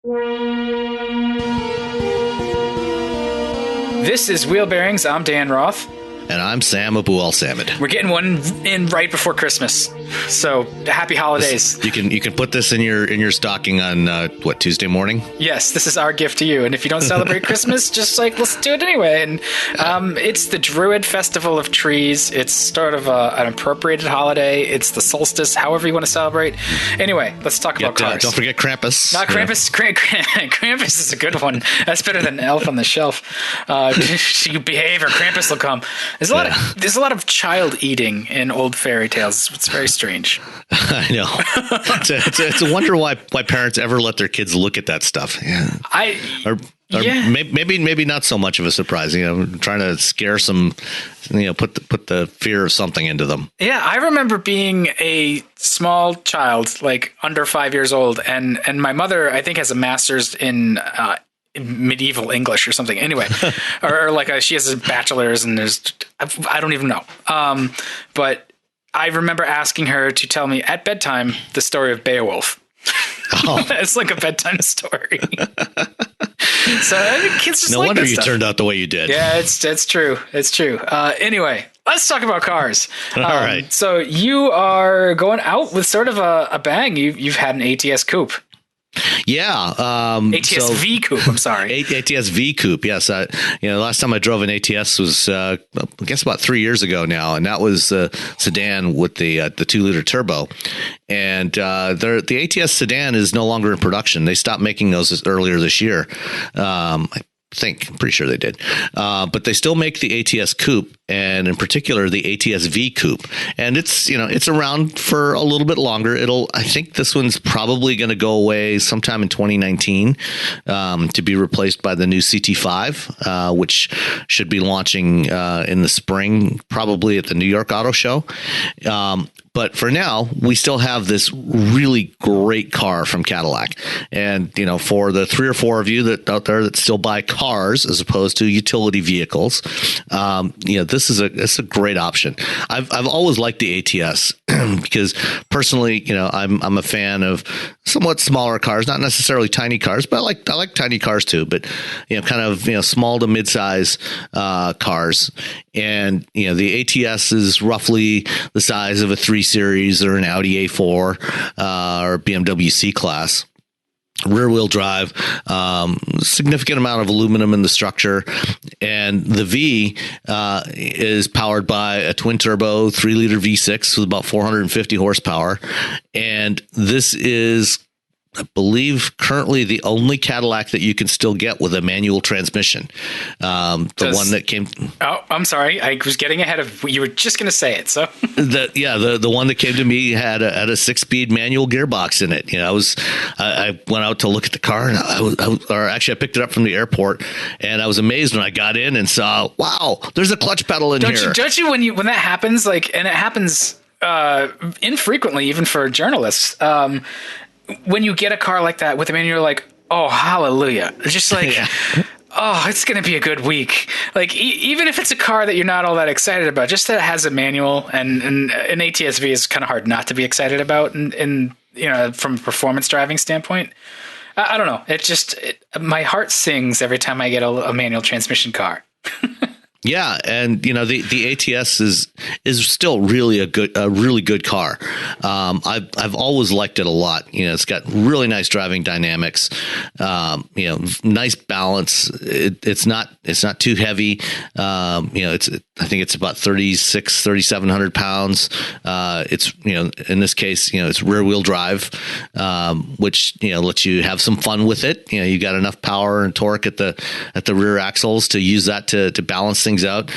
This is Wheelbearings. I'm Dan Roth. And I'm Sam Abu Al-Samad. We're getting one in right before Christmas, so happy holidays. You can put this in your stocking on Tuesday morning? Yes, this is our gift to you. And if you don't celebrate Christmas, just let's do it anyway. And it's the Druid Festival of Trees. It's sort of an appropriated holiday. It's the solstice, however you want to celebrate. Anyway, let's talk about cars. Don't forget Krampus. Not Krampus. Krampus is a good one. That's better than Elf on the Shelf. You behave, or Krampus will come. There's a lot of child eating in old fairy tales. It's very strange. I know. It's a wonder why parents ever let their kids look at that stuff. Yeah. Maybe not so much of a surprise. Trying to scare some. Put the fear of something into them. Yeah, I remember being a small child, like under 5 years old, and my mother, I think, has a master's in medieval English or something. Anyway, or she has a bachelor's, and I don't even know. But I remember asking her to tell me at bedtime the story of Beowulf. Oh. It's like a bedtime story. So I think kids just no wonder you turned out the way you did. Yeah, it's true. It's true. Anyway, let's talk about cars. All right. So you are going out with sort of a bang. You've had an ATS coupe. Yeah. ATS-V coupe, I'm sorry. ATS-V coupe, yes. Last time I drove an ATS was, I guess, about 3 years ago now, and that was a sedan with the 2-liter turbo. And the ATS sedan is no longer in production. They stopped making those earlier this year. I'm pretty sure they did. But they still make the ATS coupe, and in particular the ATS-V coupe. And it's around for a little bit longer. I think this one's probably going to go away sometime in 2019 to be replaced by the new CT5, which should be launching in the spring, probably at the New York Auto Show. But for now, we still have this really great car from Cadillac. And, for the 3 or 4 of you out there that still buy cars as opposed to utility vehicles, this is a great option. I've always liked the ATS because personally, I'm a fan of somewhat smaller cars, not necessarily tiny cars, but I like tiny cars too, but small to mid-size cars. And the ATS is roughly the size of a 3 Series or an Audi A4 or BMW C-Class. Rear wheel drive, significant amount of aluminum in the structure, and the V is powered by a twin turbo 3-liter V6 with about 450 horsepower. And this is, I believe, currently the only Cadillac that you can still get with a manual transmission. One that came. Oh, I'm sorry. I was getting ahead of. You were just going to say it. So the one that came to me had a 6-speed manual gearbox in it. I went out to look at the car, and I picked it up from the airport, and I was amazed when I got in and saw, wow, there's a clutch pedal in here. Don't you when that happens, and it happens infrequently, even for journalists. When you get a car like that with a manual, you're like, oh, hallelujah. It's just oh, it's going to be a good week. Even if it's a car that you're not all that excited about, just that it has a manual, and an ATS-V is kind of hard not to be excited about from a performance driving standpoint. I don't know. My heart sings every time I get a manual transmission car. Yeah, and the ATS is still really a really good car. I've always liked it a lot. It's got really nice driving dynamics. Nice balance. It's not too heavy. I think it's about 3,700 pounds. It's in this case it's rear wheel drive, which lets you have some fun with it. You got enough power and torque at the rear axles to use that to balance things out.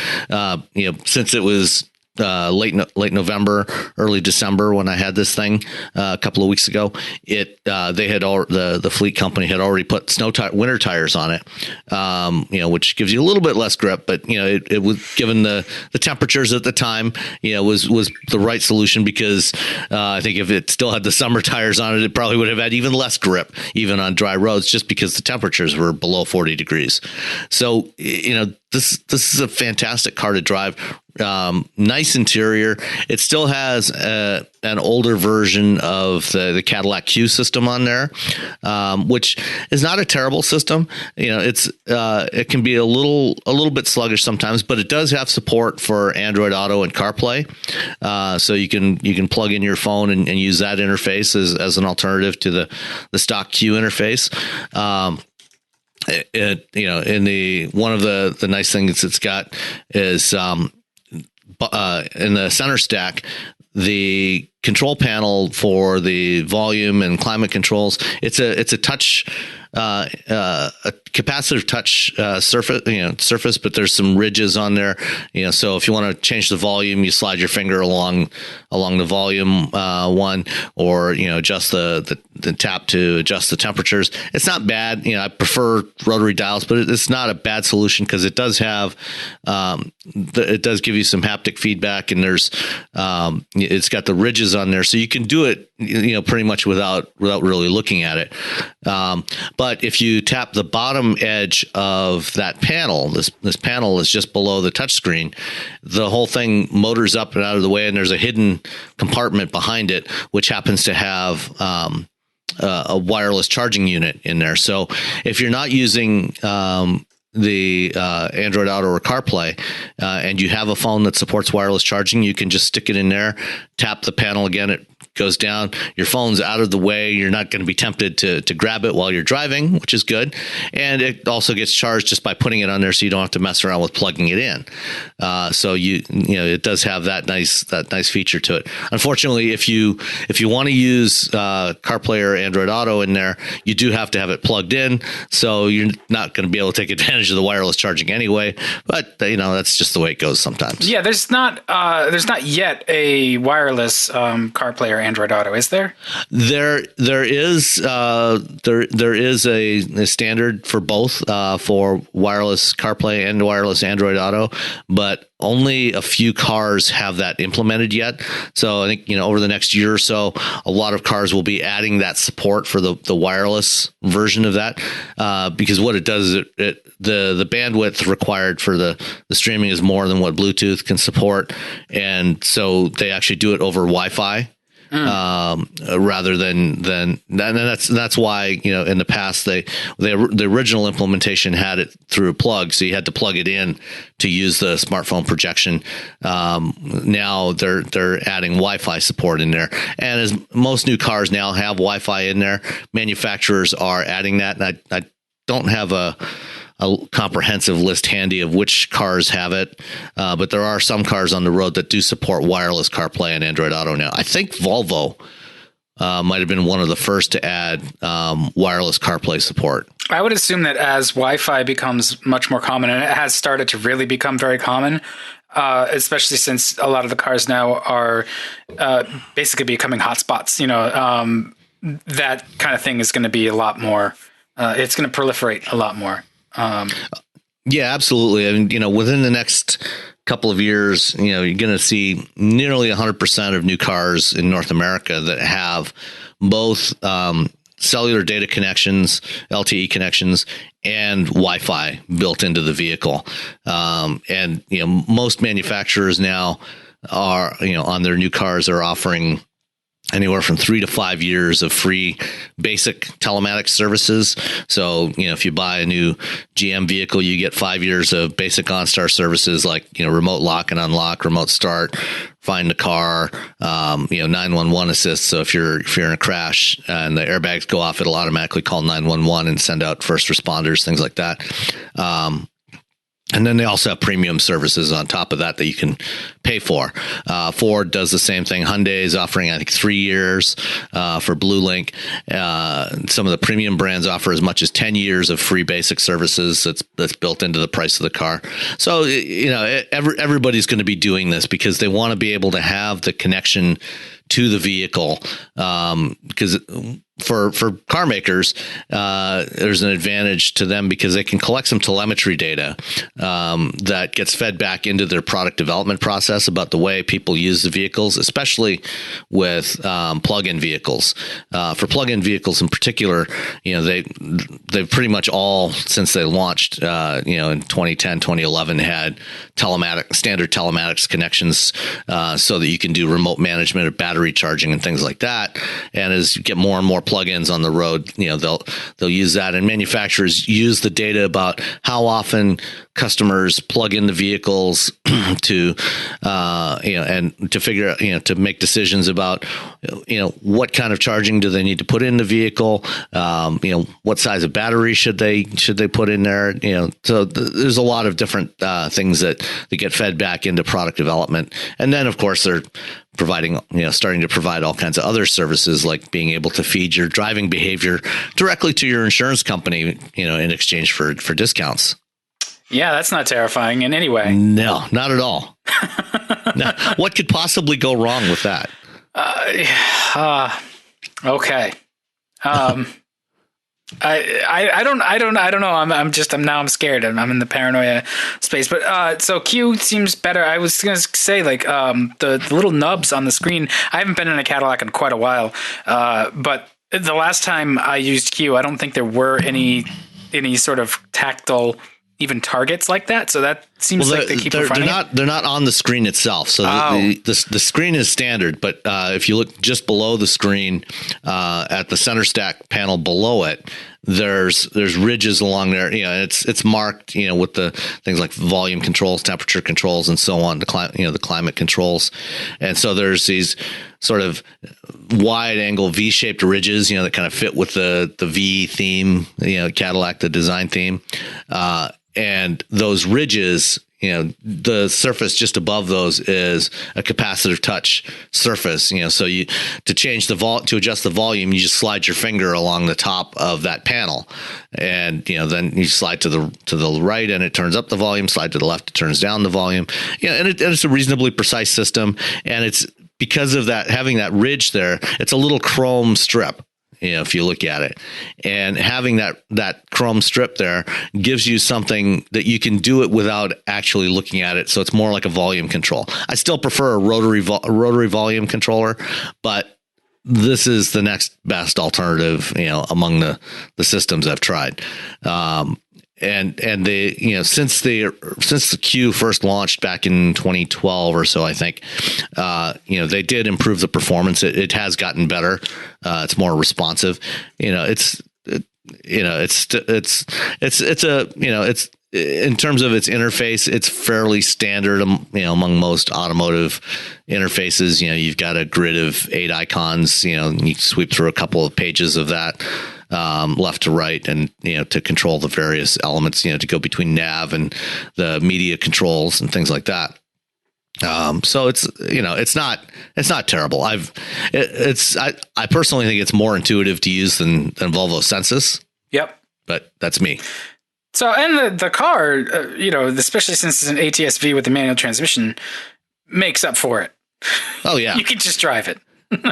Since it was late November, early December when I had this thing a couple of weeks ago. The fleet company had already put winter tires on it, which gives you a little bit less grip, but it was, given the temperatures at the time, was the right solution, because I think if it still had the summer tires on it, it probably would have had even less grip, even on dry roads, just because the temperatures were below 40 degrees. So, this is a fantastic car to drive. Nice interior. It still has an older version of the Cadillac Q system on there, which is not a terrible system. It can be a little bit sluggish sometimes, but it does have support for Android Auto and CarPlay, so you can plug in your phone and use that interface as an alternative to the stock Q interface. One of the nice things it's got is in the center stack, the control panel for the volume and climate controls. It's a touch, a capacitive touch surface, but there's some ridges on there. So if you want to change the volume, you slide your finger along the volume one, or adjust the tap to adjust the temperatures. It's not bad. I prefer rotary dials, but it's not a bad solution because it does have it does give you some haptic feedback, and it's got the ridges on there, so you can do it pretty much without really looking at it. But if you tap the bottom edge of that panel, this panel is just below the touchscreen, the whole thing motors up and out of the way, and there's a hidden compartment behind it, which happens to have a wireless charging unit in there. So if you're not using the Android Auto or CarPlay, and you have a phone that supports wireless charging, you can just stick it in there, tap the panel again, it goes down, your phone's out of the way, you're not going to be tempted to grab it while you're driving, which is good. And it also gets charged just by putting it on there, so you don't have to mess around with plugging it in. So it does have that nice feature to it. Unfortunately, if you want to use CarPlay or Android Auto in there, you do have to have it plugged in, so you're not going to be able to take advantage of the wireless charging anyway. But that's just the way it goes sometimes. Yeah, there's not yet a wireless CarPlay or Android Auto, is there? There is a standard for both for wireless CarPlay and wireless Android Auto, but only a few cars have that implemented yet. So I think over the next year or so, a lot of cars will be adding that support for the wireless version of that, because what it does is the bandwidth required for the streaming is more than what Bluetooth can support, and so they actually do it over Wi-Fi. Rather than that's why in the past the original implementation had it through a plug, so you had to plug it in to use the smartphone projection. Now they're adding Wi-Fi support in there, and as most new cars now have Wi-Fi in there, manufacturers are adding that. And I don't have a comprehensive list handy of which cars have it, but there are some cars on the road that do support wireless CarPlay and Android Auto now. I think Volvo might have been one of the first to add wireless CarPlay support. I would assume that as Wi-Fi becomes much more common, and it has started to really become very common, especially since a lot of the cars now are basically becoming hotspots, that kind of thing is going to be a lot more, it's going to proliferate a lot more. Yeah, absolutely. I mean, within the next couple of years, you're going to see nearly 100% of new cars in North America that have both cellular data connections, LTE connections, and Wi-Fi built into the vehicle. And most manufacturers now are, on their new cars are offering anywhere from 3 to 5 years of free basic telematics services. So, if you buy a new GM vehicle, you get 5 years of basic OnStar services like, remote lock and unlock, remote start, find the car, 911 assist. So if you're in a crash and the airbags go off, it'll automatically call 911 and send out first responders, things like that. And then they also have premium services on top of that you can pay for. Ford does the same thing. Hyundai is offering, I think, 3 years for BlueLink. Some of the premium brands offer as much as 10 years of free basic services that's built into the price of the car. So, everybody's going to be doing this because they want to be able to have the connection to the vehicle, because for car makers, there's an advantage to them because they can collect some telemetry data that gets fed back into their product development process about the way people use the vehicles, especially with plug-in vehicles. For plug-in vehicles in particular, they've pretty much all, since they launched, in 2010, 2011, had standard telematics connections so that you can do remote management of battery charging and things like that. And as you get more and more plugins on the road, they'll use that, and manufacturers use the data about how often customers plug in the vehicles to and to figure out, to make decisions about what kind of charging do they need to put in the vehicle, what size of battery should they put in there, so there's a lot of different things that get fed back into product development. And then of course they're providing, starting to provide all kinds of other services, like being able to feed your driving behavior directly to your insurance company, in exchange for discounts. Yeah, that's not terrifying in any way. No, not at all. No. What could possibly go wrong with that? Okay. I don't know. I'm scared. I'm in the paranoia space. But so Q seems better. I was gonna say the little nubs on the screen. I haven't been in a Cadillac in quite a while. But the last time I used Q, I don't think there were any sort of tactile even targets like that. So that seems like they keep refining. They're not on the screen itself. So the screen is standard, but if you look just below the screen at the center stack panel below it, there's ridges along there. It's marked, with the things like volume controls, temperature controls, and so on. The climate controls, and so there's these sort of wide angle V-shaped ridges, that kind of fit with the V theme, Cadillac, the design theme. And those ridges, the surface just above those is a capacitive touch surface. So to change to adjust the volume, you just slide your finger along the top of that panel, and then you slide to the right and it turns up the volume. Slide to the left, it turns down the volume. And it's a reasonably precise system, and it's because of that, having that ridge there, it's a little chrome strip. If you look at it, and having that chrome strip there gives you something that you can do it without actually looking at it. So it's more like a volume control. I still prefer a rotary volume controller, but this is the next best alternative, among the systems I've tried. And they, since the Q first launched back in 2012 or so, I think, they did improve the performance. It has gotten better. It's more responsive. It's in terms of its interface, it's fairly standard, among most automotive interfaces. You've got a grid of 8 icons. You sweep through a couple of pages of that. Left to right, and to control the various elements, to go between nav and the media controls and things like that. So it's not terrible. I personally think it's more intuitive to use than Volvo Sensus. Yep. But that's me. So, and the car, especially since it's an ATS-V with the manual transmission, makes up for it. Oh yeah. You can just drive it.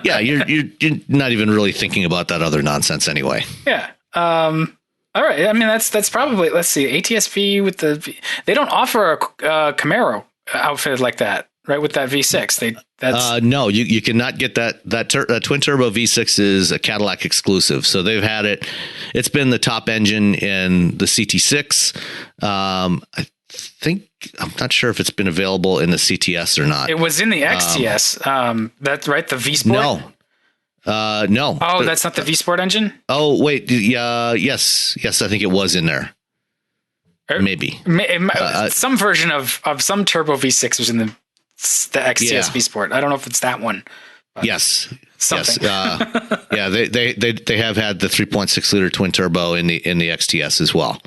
Yeah, you're not even really thinking about that other nonsense anyway. Yeah. All right. I mean, that's probably, let's see, ATS-V with they don't offer a Camaro outfitted like that, right? With that V6. No, you cannot get that twin turbo V6 is a Cadillac exclusive. So they've had it. It's been the top engine in the CT6. I'm not sure if it's been available in the CTS or not. It was in the XTS. That's right. The V Sport. No. Oh, that's not the V Sport engine. Oh, wait. Yes. I think it was in there. Maybe some version of some turbo V6 was in the XTS V Sport. I don't know if it's that one. Yes. Something. Yes. Yeah. They have had the 3.6 liter twin turbo in the XTS as well.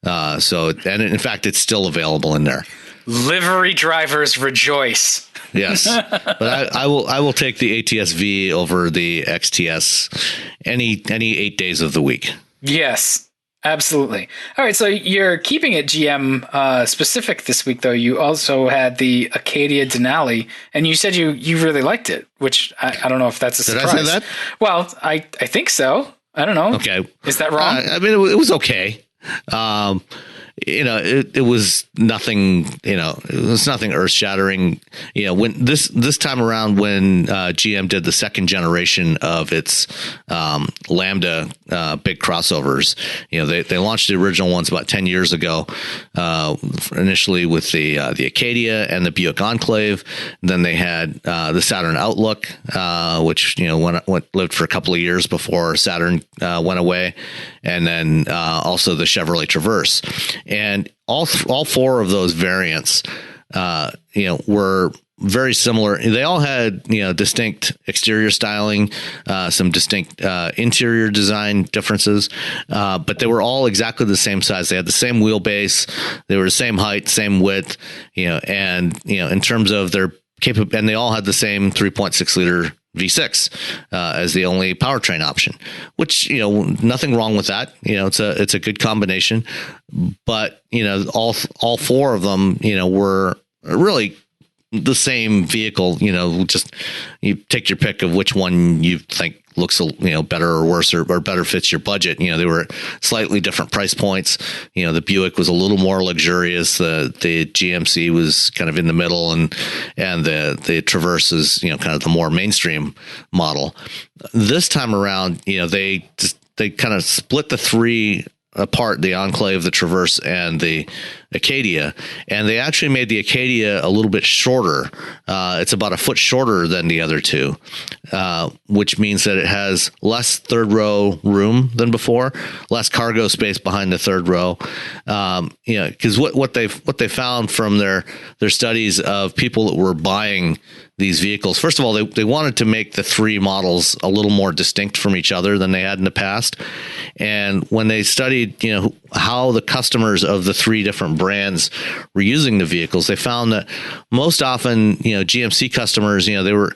And in fact, it's still available in there. Livery drivers rejoice. Yes, but I will take the ATS-V over the XTS any 8 days of the week. Yes, Absolutely. All right, so you're keeping it GM specific this week, though. You also had the Acadia Denali, and you said you really liked it, which I don't know if that's a surprise. Did I say that? Well, I think so. I don't know. Okay. Is that wrong? I mean, it was okay. It was nothing, it was nothing earth shattering. When this time around, when GM did the second generation of its Lambda big crossovers, they launched the original ones about 10 years ago, initially with the Acadia and the Buick Enclave. Then they had the Saturn Outlook, which lived for a couple of years before Saturn went away, and then also the Chevrolet Traverse. And all four of those variants, were very similar. They all had, distinct exterior styling, some distinct interior design differences, but they were all exactly the same size. They had the same wheelbase. They were the same height, same width, and, in terms of their and they all had the same 3.6 liter V6 as the only powertrain option, which, nothing wrong with that. It's a good combination, but, all four of them, were really the same vehicle. Just you take your pick of which one you think looks, better or worse or better fits your budget. They were slightly different price points. The Buick was a little more luxurious. The GMC was kind of in the middle, and the Traverse is, kind of the more mainstream model. This time around, they kind of split the three apart, the Enclave, the Traverse, and the Acadia, and they actually made the Acadia a little bit shorter. It's about a foot shorter than the other two, which means that it has less third row room than before, less cargo space behind the third row. Because what they found from their studies of people that were buying these vehicles, first of all, they wanted to make the three models a little more distinct from each other than they had in the past. And when they studied, how the customers of the three different brands were using the vehicles, they found that most often, GMC customers, they were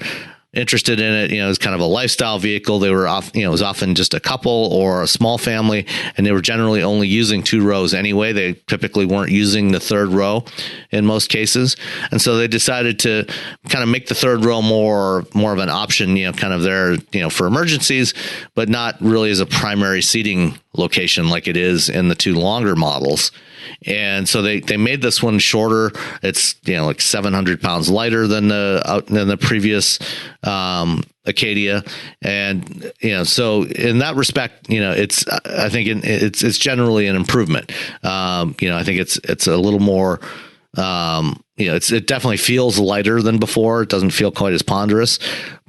interested in it. It was kind of a lifestyle vehicle. They were off, it was often just a couple or a small family, and they were generally only using two rows anyway. They typically weren't using the third row in most cases. And so they decided to kind of make the third row more of an option, kind of there, for emergencies, but not really as a primary seating location like it is in the two longer models. And so they made this one shorter. It's, like 700 pounds lighter than the previous Acadia. And, so in that respect, I think it's generally an improvement. I think it's a little more, it definitely feels lighter than before. It doesn't feel quite as ponderous,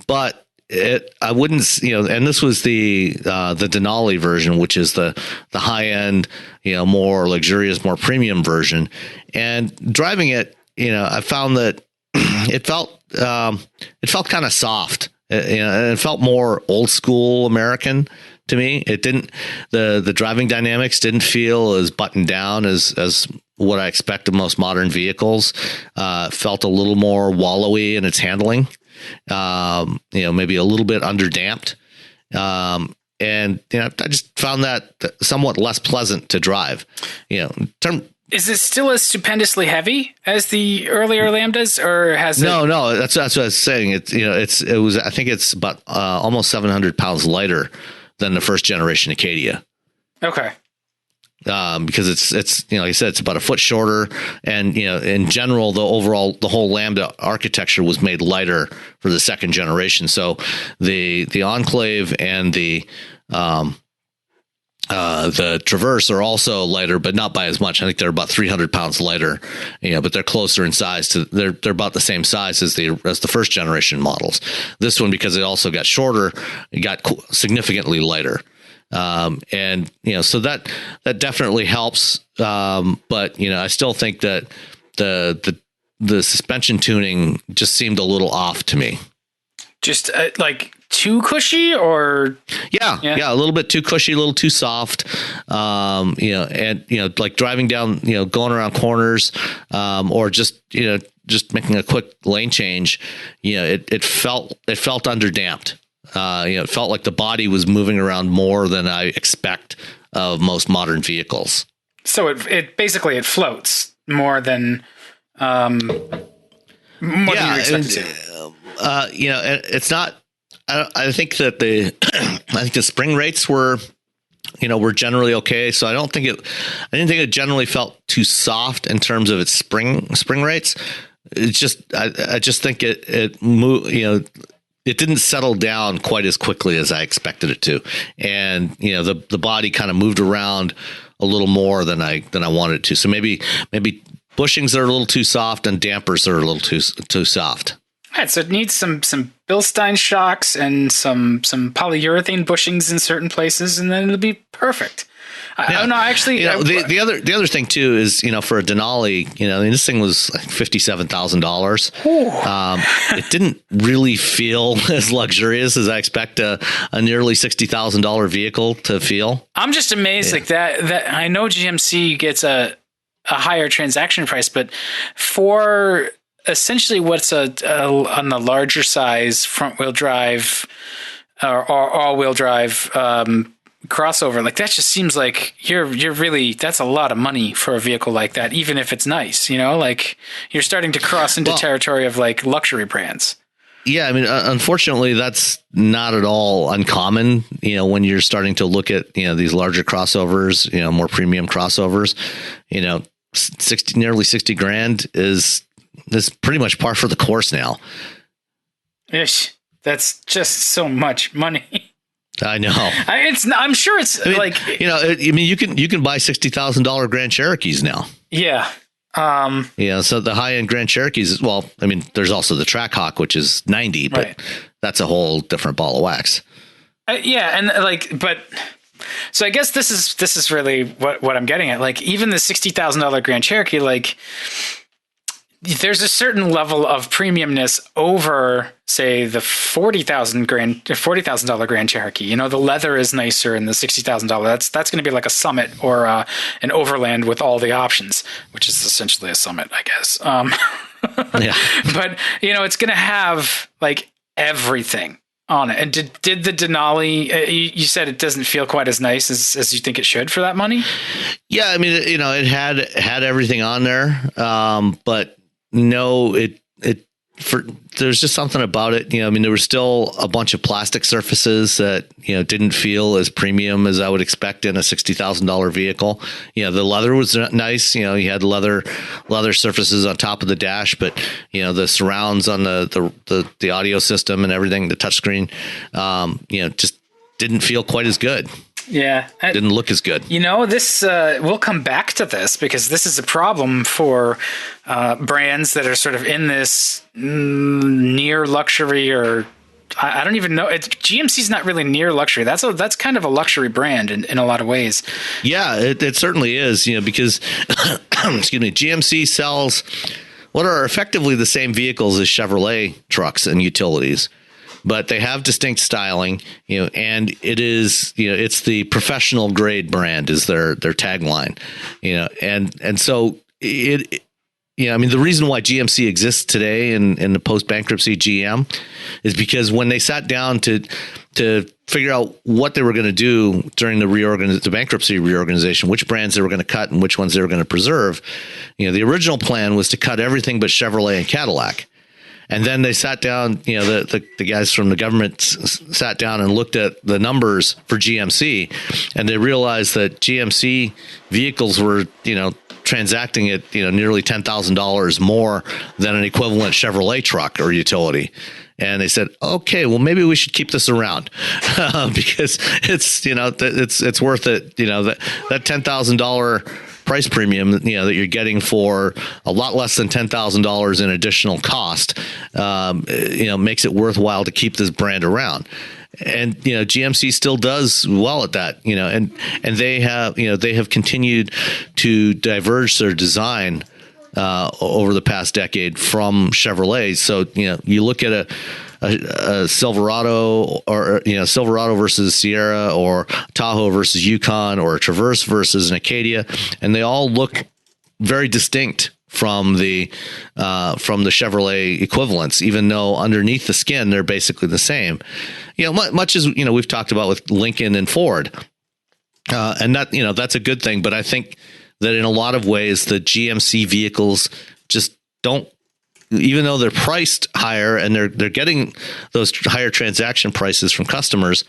but I wouldn't, and this was the Denali version, which is the high end, more luxurious, more premium version. And driving it, I found that it felt kind of soft. It felt more old school American to me. It didn't, the driving dynamics didn't feel as buttoned down as what I expect of most modern vehicles. Felt a little more wallowy in its handling. Maybe a little bit underdamped. And, I just found that somewhat less pleasant to drive. Is it still as stupendously heavy as the earlier Lambdas, or has it? No, that's what I was saying. I think it's about almost 700 pounds lighter than the first generation Acadia. Okay. Because it's like I said, it's about a foot shorter, and in general, the whole Lambda architecture was made lighter for the second generation. So the Enclave and the Traverse are also lighter, but not by as much. I think they're about 300 pounds lighter, but they're closer in size they're about the same size as the first generation models. This one, because it also got shorter, it got significantly lighter. So that definitely helps. But I still think that the suspension tuning just seemed a little off to me. Just like too cushy, or yeah, a little bit too cushy, a little too soft. Like driving down, going around corners, or just making a quick lane change. It felt underdamped. It felt like the body was moving around more than I expect of most modern vehicles. So it basically it floats more than you expect it to. It's not. I think that I think the spring rates were generally okay. So I didn't think it generally felt too soft in terms of its spring rates. It's just, I just think it moved, it didn't settle down quite as quickly as I expected it to. And, the body kind of moved around a little more than I wanted it to. So maybe bushings are a little too soft and dampers are a little too soft. All right, so it needs some Bilstein shocks and some polyurethane bushings in certain places, and then it'll be perfect. Yeah. The other thing too is for a Denali, this thing was like $57,000. It didn't really feel as luxurious as I expect a nearly $60,000 vehicle to feel. I'm just amazed like that I know GMC gets a higher transaction price, but for essentially what's on the larger size front wheel drive or all wheel drive crossover, like that just seems like you're really, that's a lot of money for a vehicle like that, even if it's nice, like you're starting to cross into territory of like luxury brands. Yeah, I mean, unfortunately, that's not at all uncommon. When you're starting to look at these larger crossovers, more premium crossovers, nearly 60 grand is pretty much par for the course now. Ish, that's just so much money. I know. I'm sure it's you can buy $60,000 Grand Cherokees now. Yeah. So the high end Grand Cherokees, there's also the Trackhawk, which is 90, but that's a whole different ball of wax. So I guess this is really what I'm getting at. Like even the $60,000 Grand Cherokee, like there's a certain level of premiumness over, say, the $40,000 Grand Cherokee. The leather is nicer in the $60,000. That's going to be like a Summit or an Overland with all the options, which is essentially a Summit, I guess. Yeah. But it's going to have like everything on it. And did the Denali? You said it doesn't feel quite as nice as you think it should for that money. Yeah, it had everything on there, but. No, there's just something about it. There were still a bunch of plastic surfaces that, didn't feel as premium as I would expect in a $60,000 vehicle. The leather was nice. You had leather surfaces on top of the dash, but, the surrounds on the audio system and everything, the touchscreen, just didn't feel quite as good. Yeah. Didn't look as good. This, we'll come back to this because this is a problem for brands that are sort of in this near luxury, or I don't even know. GMC's not really near luxury. That's kind of a luxury brand in a lot of ways. Yeah, it certainly is, because, excuse me, GMC sells what are effectively the same vehicles as Chevrolet trucks and utilities. But they have distinct styling, and it is, it's the professional grade brand is their tagline, and so it the reason why GMC exists today in the post bankruptcy GM is because when they sat down to figure out what they were going to do during the bankruptcy reorganization, which brands they were going to cut and which ones they were going to preserve, the original plan was to cut everything but Chevrolet and Cadillac. And then they sat down, the guys from the government sat down and looked at the numbers for GMC, and they realized that GMC vehicles were, transacting at, nearly $10,000 more than an equivalent Chevrolet truck or utility. And they said, okay, well, maybe we should keep this around because it's, it's worth it. That $10,000 price premium, that you're getting for a lot less than $10,000 in additional cost, makes it worthwhile to keep this brand around. And, GMC still does well at that, and they have continued to diverge their design over the past decade from Chevrolet. So, you look at a Silverado or, Silverado versus Sierra, or Tahoe versus Yukon, or a Traverse versus an Acadia, and they all look very distinct from the Chevrolet equivalents, even though underneath the skin, they're basically the same. Much as, we've talked about with Lincoln and Ford. And that's a good thing. But I think that in a lot of ways, the GMC vehicles just don't, even though they're priced higher and they're getting those higher transaction prices from customers,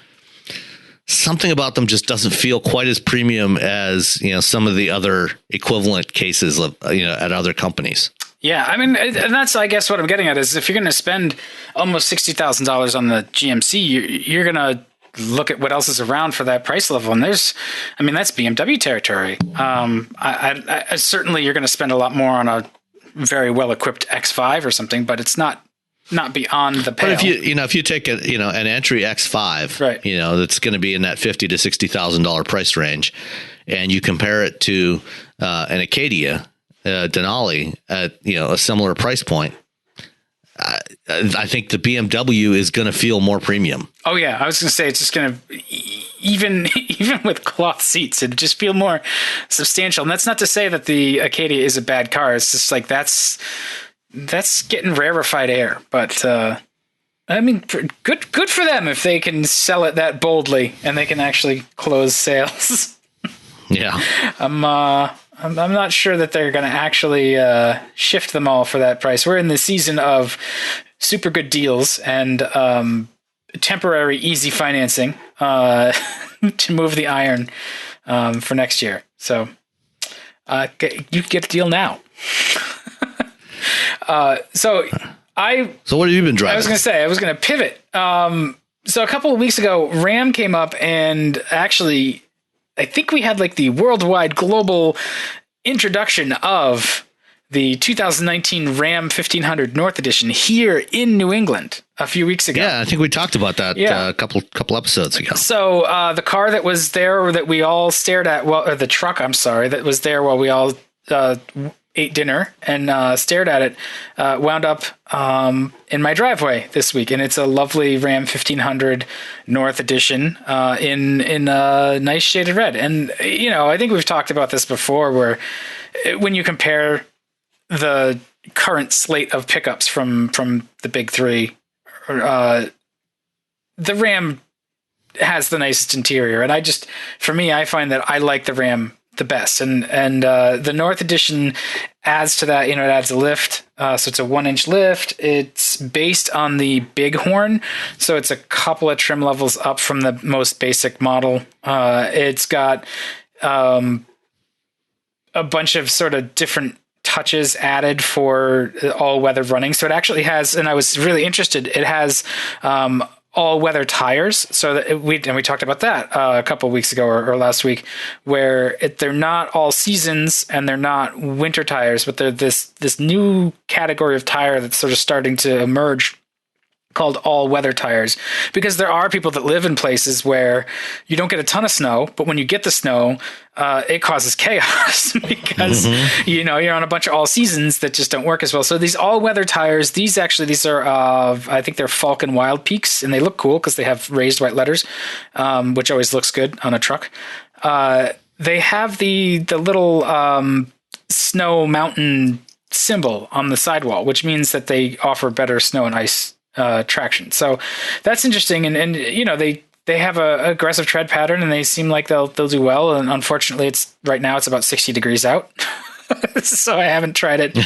something about them just doesn't feel quite as premium as, some of the other equivalent cases of, at other companies. Yeah, I mean, and that's, I guess, what I'm getting at is if you're going to spend almost $60,000 on the GMC, you're going to look at what else is around for that price level. And that's BMW territory. I certainly you're going to spend a lot more on a very well-equipped X5 or something, but it's not beyond the pale. But if you take an entry X5, right, that's going to be in that $50,000 to $60,000 price range, and you compare it to an Acadia, Denali at a similar price point, I think the BMW is going to feel more premium. Oh yeah, I was going to say it's just going to even with cloth seats, it just feel more substantial. And that's not to say that the Acadia is a bad car. It's just like that's getting rarefied air. But I mean, good for them if they can sell it that boldly and they can actually close sales. Yeah, I'm not sure that they're going to actually shift them all for that price. We're in the season of super good deals and temporary easy financing to move the iron for next year. So you get a deal now. So what have you been driving? I was going to say, I was going to pivot. So a couple of weeks ago, Ram came up and actually, I think we had like the worldwide global introduction of the 2019 Ram 1500 North Edition here in New England a few weeks ago. Yeah, I think we talked about that a couple episodes ago. So the car that was there that we all stared at, or the truck, I'm sorry, that was there while we all ate dinner and stared at it, wound up in my driveway this week. And it's a lovely Ram 1500 North Edition in a nice shaded red. And, I think we've talked about this before where when you compare the current slate of pickups from the big three, the Ram has the nicest interior. And I find that I like the Ram the best. And the North Edition adds to that, it adds a lift. So it's a 1-inch lift. It's based on the Bighorn. So it's a couple of trim levels up from the most basic model. It's got a bunch of sort of different touches added for all-weather running. So it actually has, and I was really interested, it has all-weather tires. So that we talked about that a couple of weeks ago or last week, where they're not all seasons and they're not winter tires, but they're this new category of tire that's sort of starting to emerge called all-weather tires, because there are people that live in places where you don't get a ton of snow, but when you get the snow, it causes chaos because you're on a bunch of all seasons that just don't work as well. So these all-weather tires, these are I think they're Falcon Wild Peaks, and they look cool because they have raised white letters, which always looks good on a truck. They have the little snow mountain symbol on the sidewall, which means that they offer better snow and ice traction. So that's interesting. And they have a aggressive tread pattern and they seem like they'll do well. And unfortunately right now it's about 60 degrees out. So I haven't tried it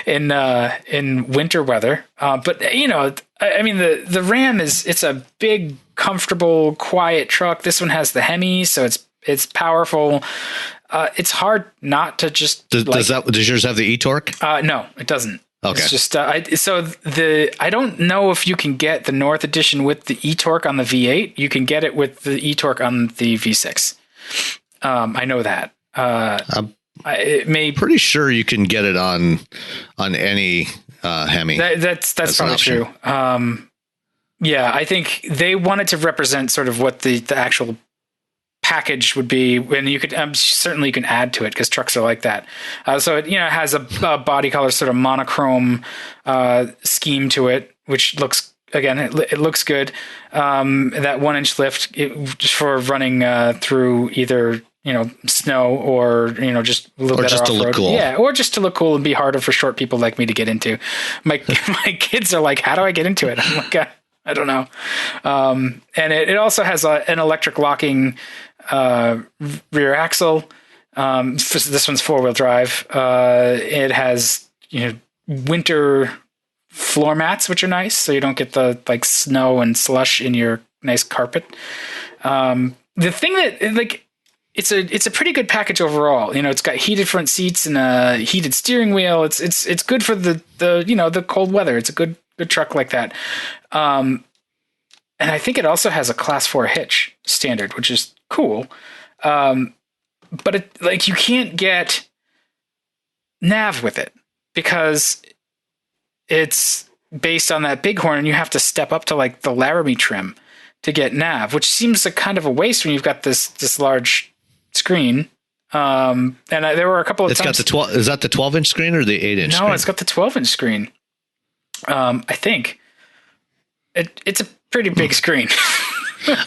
in winter weather. But I mean, the Ram it's a big, comfortable, quiet truck. This one has the Hemi, so it's powerful. It's hard not to just does yours have the e-torque? No, it doesn't. Okay. It's just I don't know if you can get the North Edition with the e-torque on the V8. You can get it with the e-torque on the V6. I know that. Pretty sure you can get it on any Hemi. That's probably true. Yeah, I think they wanted to represent sort of what the actual package would be, and you could certainly you can add to it because trucks are like that. So it has a body color sort of monochrome scheme to it, which looks it looks good. That 1-inch lift just for running through either snow or just a little bit just to look cool. Yeah, or just to look cool and be harder for short people like me to get into. My kids are like, how do I get into it? I'm like, I don't know. And it also has an electric locking rear axle. This one's 4-wheel drive. It has, winter floor mats, which are nice, so you don't get the like snow and slush in your nice carpet. The thing that it's a pretty good package overall. It's got heated front seats and a heated steering wheel. It's good for the cold weather. It's a good truck like that. And I think it also has a Class 4 hitch standard, which is cool. But you can't get nav with it because it's based on that Bighorn, and you have to step up to like the Laramie trim to get nav, which seems a kind of a waste when you've got this large screen. And there were a couple of times. It's got the 12. Is that the 12-inch screen or the 8-inch? No, screen? It's got the 12-inch screen. I think it's a pretty big screen.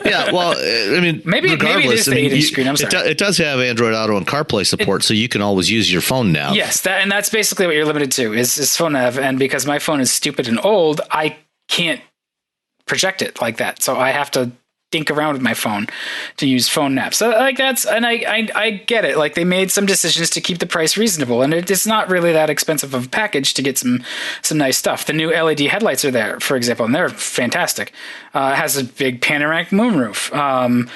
Yeah, well, I mean, maybe it is the 8-inch screen. I'm sorry. It does have Android Auto and CarPlay support, so you can always use your phone nav. Yes, that's basically what you're limited to is phone nav. And because my phone is stupid and old, I can't project it like that. So I have to dink around with my phone to use phone nav. So I get it. Like, they made some decisions to keep the price reasonable, and it's not really that expensive of a package to get some nice stuff. The new LED headlights are there, for example, and they're fantastic. It has a big panoramic moonroof. And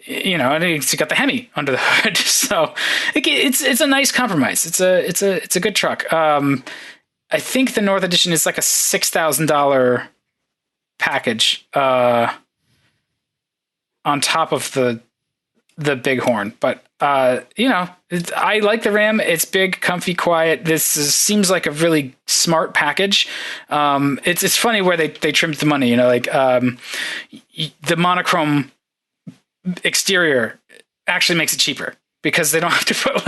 it's got the Hemi under the hood. So it's a nice compromise. It's a good truck. I think the North Edition is like a $6,000 package, on top of the Bighorn, but I like the Ram. It's big, comfy, quiet. Seems like a really smart package. It's funny where they trimmed the money. The monochrome exterior actually makes it cheaper because they don't have to put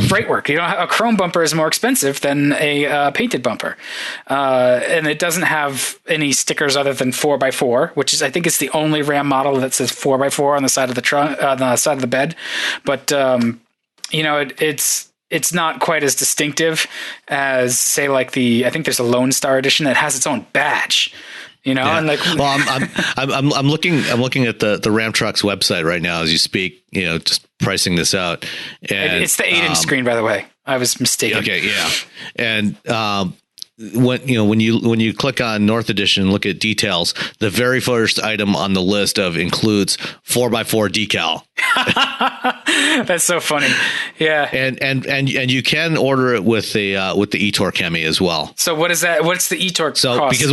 freight work. A chrome bumper is more expensive than a painted bumper, and it doesn't have any stickers other than 4x4, which is, I think, it's the only Ram model that says 4x4 on the side of the trunk, on the side of the bed. But it's not quite as distinctive as, say, I think there's a Lone Star edition that has its own badge. Yeah. And I'm looking at the Ram Trucks website right now as you speak, just pricing this out. And it's the 8-inch screen, by the way. I was mistaken. Okay. Yeah. And, when you click on North Edition, look at details, the very first item on the list includes 4x4 decal. That's so funny. Yeah. And you can order it with the eTorque Hemi as well. So what is that? What's the eTorque cost? Because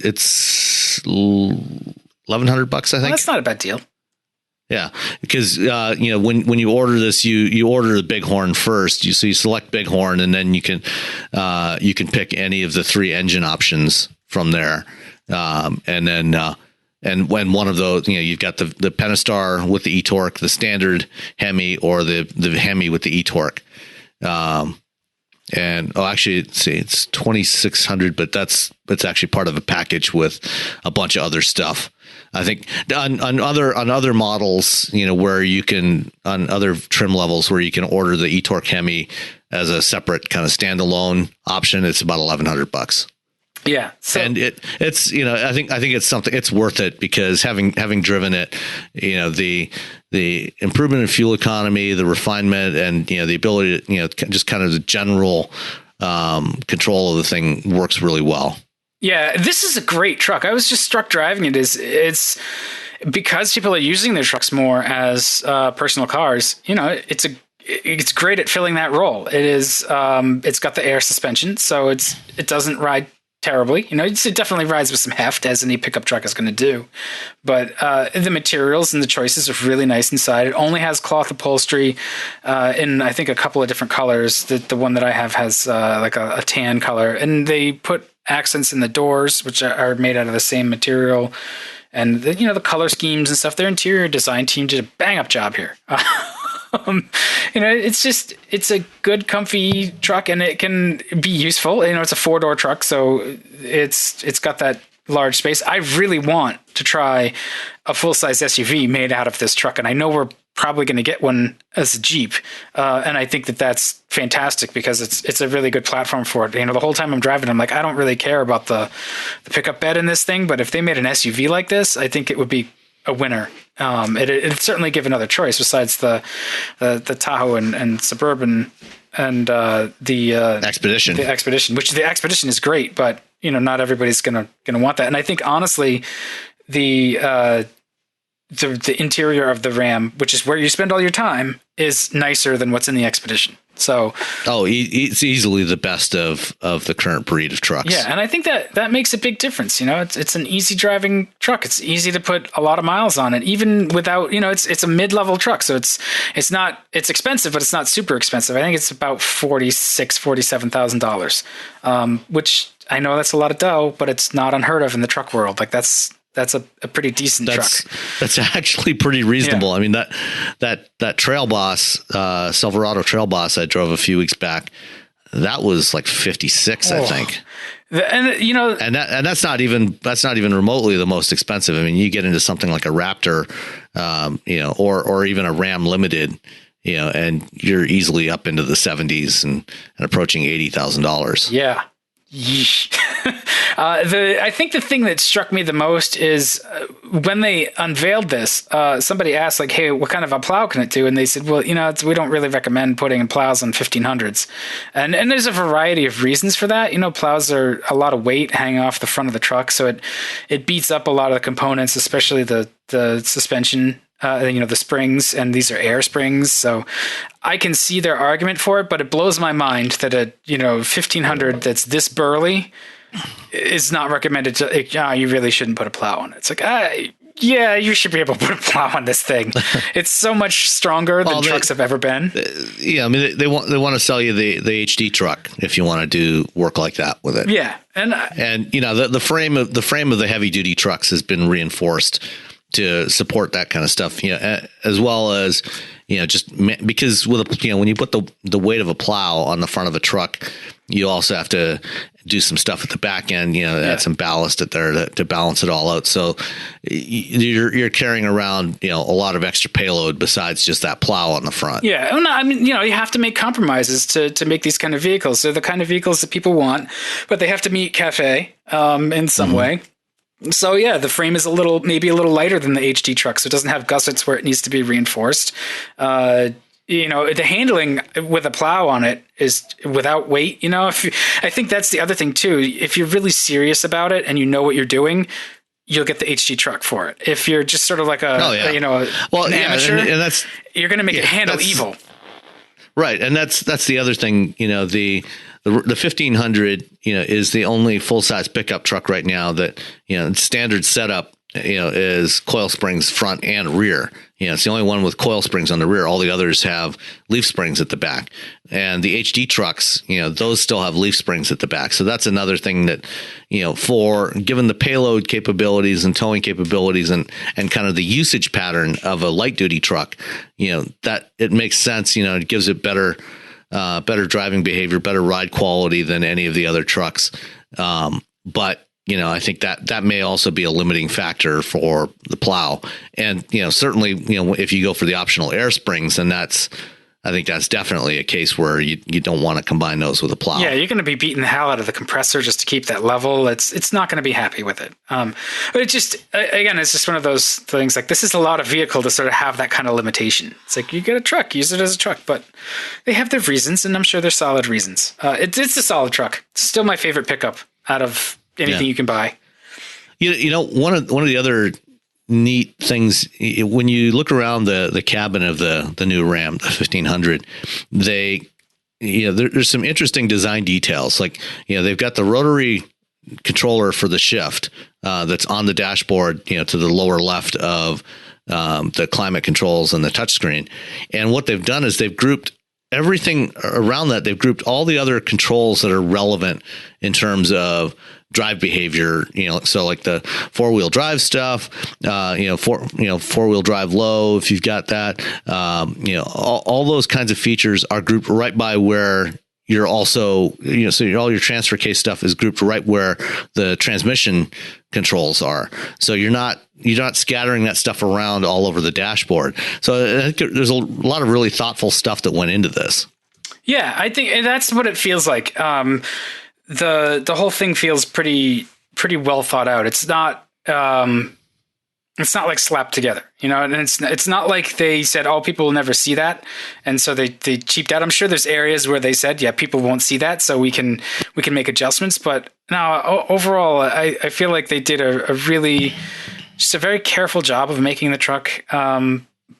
it's $1,100, I think. Well, that's not a bad deal. Yeah, because when you order this, you order the Bighorn first. So you select Bighorn, and then you can pick any of the 3 engine options from there, and then and when one of those, you've got the Pentastar with the eTorque, the standard Hemi, or the Hemi with the eTorque. And actually, it's $2,600, but it's actually part of a package with a bunch of other stuff. I think on other models, where you can, on other trim levels where you can order the eTorque Hemi as a separate kind of standalone option, it's about $1,100. Yeah, and it's I think it's something, it's worth it because having driven it, the improvement in fuel economy, the refinement, and the ability to just kind of the general control of the thing works really well. Yeah, this is a great truck. I was just struck driving it. It's because people are using their trucks more as personal cars. It's great at filling that role. It is. It's got the air suspension, so it doesn't ride terribly. It definitely rides with some heft, as any pickup truck is going to do. But the materials and the choices are really nice inside. It only has cloth upholstery in, I think, a couple of different colors. The one that I have has like a tan color, and they put accents in the doors, which are made out of the same material. And the color schemes and stuff. Their interior design team did a bang up job here. It's a good, comfy truck, and it can be useful. It's a 4-door truck, so it's got that large space. I really want to try a full-size SUV made out of this truck, and I know we're probably going to get one as a Jeep, and I think that's fantastic because it's a really good platform for it. The whole time I'm driving, I'm like, I don't really care about the pickup bed in this thing, but if they made an SUV like this, I think it would be a winner. It'd certainly give another choice besides the Tahoe and Suburban and the Expedition. The Expedition, which the Expedition is great, but not everybody's gonna want that. And I think honestly, the interior of the Ram, which is where you spend all your time, is nicer than what's in the Expedition. So, it's easily the best of the current breed of trucks. Yeah, and I think that makes a big difference. It's an easy driving truck. It's easy to put a lot of miles on it, even without. It's a mid-level truck, so it's expensive, but it's not super expensive. I think it's about $47,000, which I know that's a lot of dough, but it's not unheard of in the truck world. Like that's a pretty decent truck. That's actually pretty reasonable. Yeah. I mean, that Trail Boss, Silverado Trail Boss I drove a few weeks back, that was like 56, I think. And that's not even remotely the most expensive. I mean, you get into something like a Raptor, or even a Ram Limited, and you're easily up into the 70s and approaching $80,000. Yeah. I think the thing that struck me the most is when they unveiled this, somebody asked like, "Hey, what kind of a plow can it do?" And they said, "Well, we don't really recommend putting plows on 1500s." And there's a variety of reasons for that. Plows are a lot of weight hanging off the front of the truck, so it beats up a lot of the components, especially the suspension. The springs, and these are air springs. So I can see their argument for it, but it blows my mind that a 1500 that's this burly is not recommended to, you really shouldn't put a plow on it. It's like, yeah, you should be able to put a plow on this thing. It's so much stronger than trucks have ever been. Yeah. I mean, they want to sell you the HD truck if you want to do work like that with it. Yeah. And the frame of the heavy duty trucks has been reinforced to support that kind of stuff, as well as, just because when you put the weight of a plow on the front of a truck, you also have to do some stuff at the back end, add some ballast at there to balance it all out. So you're carrying around, a lot of extra payload besides just that plow on the front. Yeah. I mean, you have to make compromises to make these kind of vehicles. They're the kind of vehicles that people want, but they have to meet CAFE in some way. So yeah, the frame is maybe a little lighter than the HD truck, so it doesn't have gussets where it needs to be reinforced. The handling with a plow on it is without weight. I think that's the other thing too. If you're really serious about it and you know what you're doing, you'll get the HD truck for it. If you're just sort of like an amateur, and you're going to make it handle evil. Right, and that's the other thing. The 1500, is the only full size pickup truck right now that, standard setup, is coil springs front and rear. It's the only one with coil springs on the rear. All the others have leaf springs at the back. And the HD trucks, those still have leaf springs at the back. So that's another thing that, for given the payload capabilities and towing capabilities and kind of the usage pattern of a light duty truck, that it makes sense. It gives it better driving behavior, better ride quality than any of the other trucks. But I think that may also be a limiting factor for the plow. And, certainly, if you go for the optional air springs, then I think that's definitely a case where you don't want to combine those with a plow. Yeah, you're going to be beating the hell out of the compressor just to keep that level. It's not going to be happy with it. But it's just one of those things. Like, this is a lot of vehicle to sort of have that kind of limitation. It's like, you get a truck, use it as a truck, but they have their reasons, and I'm sure they're solid reasons. It's a solid truck. It's still my favorite pickup out of anything you can buy. One of the other neat things when you look around the cabin of the new Ram, the 1500, there's some interesting design details. Like, they've got the rotary controller for the shift that's on the dashboard, to the lower left of the climate controls and the touchscreen. And what they've done is they've grouped everything around that. They've grouped all the other controls that are relevant in terms of drive behavior, so like the 4-wheel drive stuff, 4-wheel drive low, if you've got that, all those kinds of features are grouped right by where you're also, so all your transfer case stuff is grouped right where the transmission controls are. So you're not scattering that stuff around all over the dashboard. So I think there's a lot of really thoughtful stuff that went into this. Yeah, I think that's what it feels like. The whole thing feels pretty well thought out. It's not It's not like slapped together, and it's not like they said, oh, people will never see that. And so they cheaped out. I'm sure there's areas where they said, yeah, people won't see that. So we can make adjustments. But no, overall, I feel like they did a really, just a very careful job of making the truck,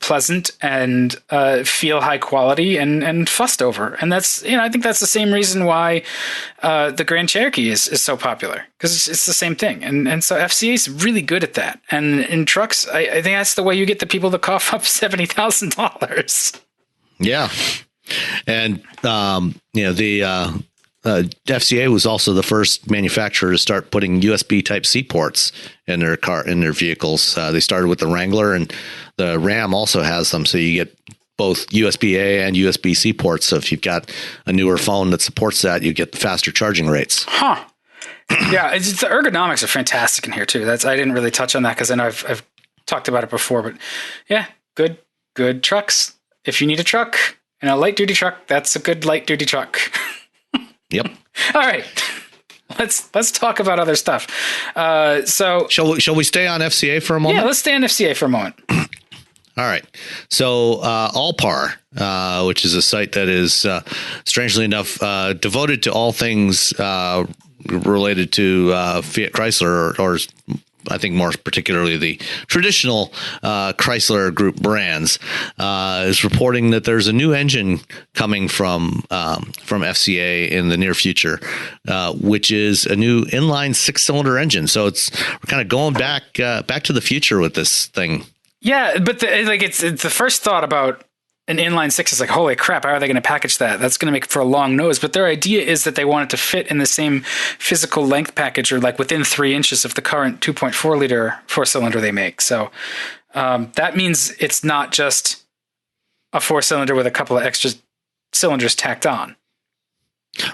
pleasant and feel high quality and fussed over. And that's, I think that's the same reason why the Grand Cherokee is so popular, because it's the same thing. And so FCA is really good at that. And in trucks, I think that's the way you get the people to cough up $70,000. Yeah. And, the FCA was also the first manufacturer to start putting USB Type-C ports in their vehicles. They started with the Wrangler, and the Ram also has them. So you get both USB-A and USB-C ports. So if you've got a newer phone that supports that, you get faster charging rates. Huh. Yeah, the ergonomics are fantastic in here too. I didn't really touch on that because I know I've talked about it before. But yeah, good trucks. If you need a truck and a light duty truck, that's a good light duty truck. Yep. All right. Let's talk about other stuff. So shall we stay on FCA for a moment? Yeah, let's stay on FCA for a moment. All right. So Allpar, which is a site that is strangely enough devoted to all things related to Fiat Chrysler, or I think more particularly the traditional Chrysler Group brands, is reporting that there's a new engine coming from FCA in the near future, which is a new inline 6-cylinder engine. So we're kind of going back to the future with this thing. Yeah, but it's the first thought about an inline 6 is like, holy crap, how are they going to package that? That's going to make for a long nose. But their idea is that they want it to fit in the same physical length package, or like within 3 inches of the current 2.4 liter 4-cylinder they make. So that means it's not just a 4-cylinder with a couple of extra cylinders tacked on.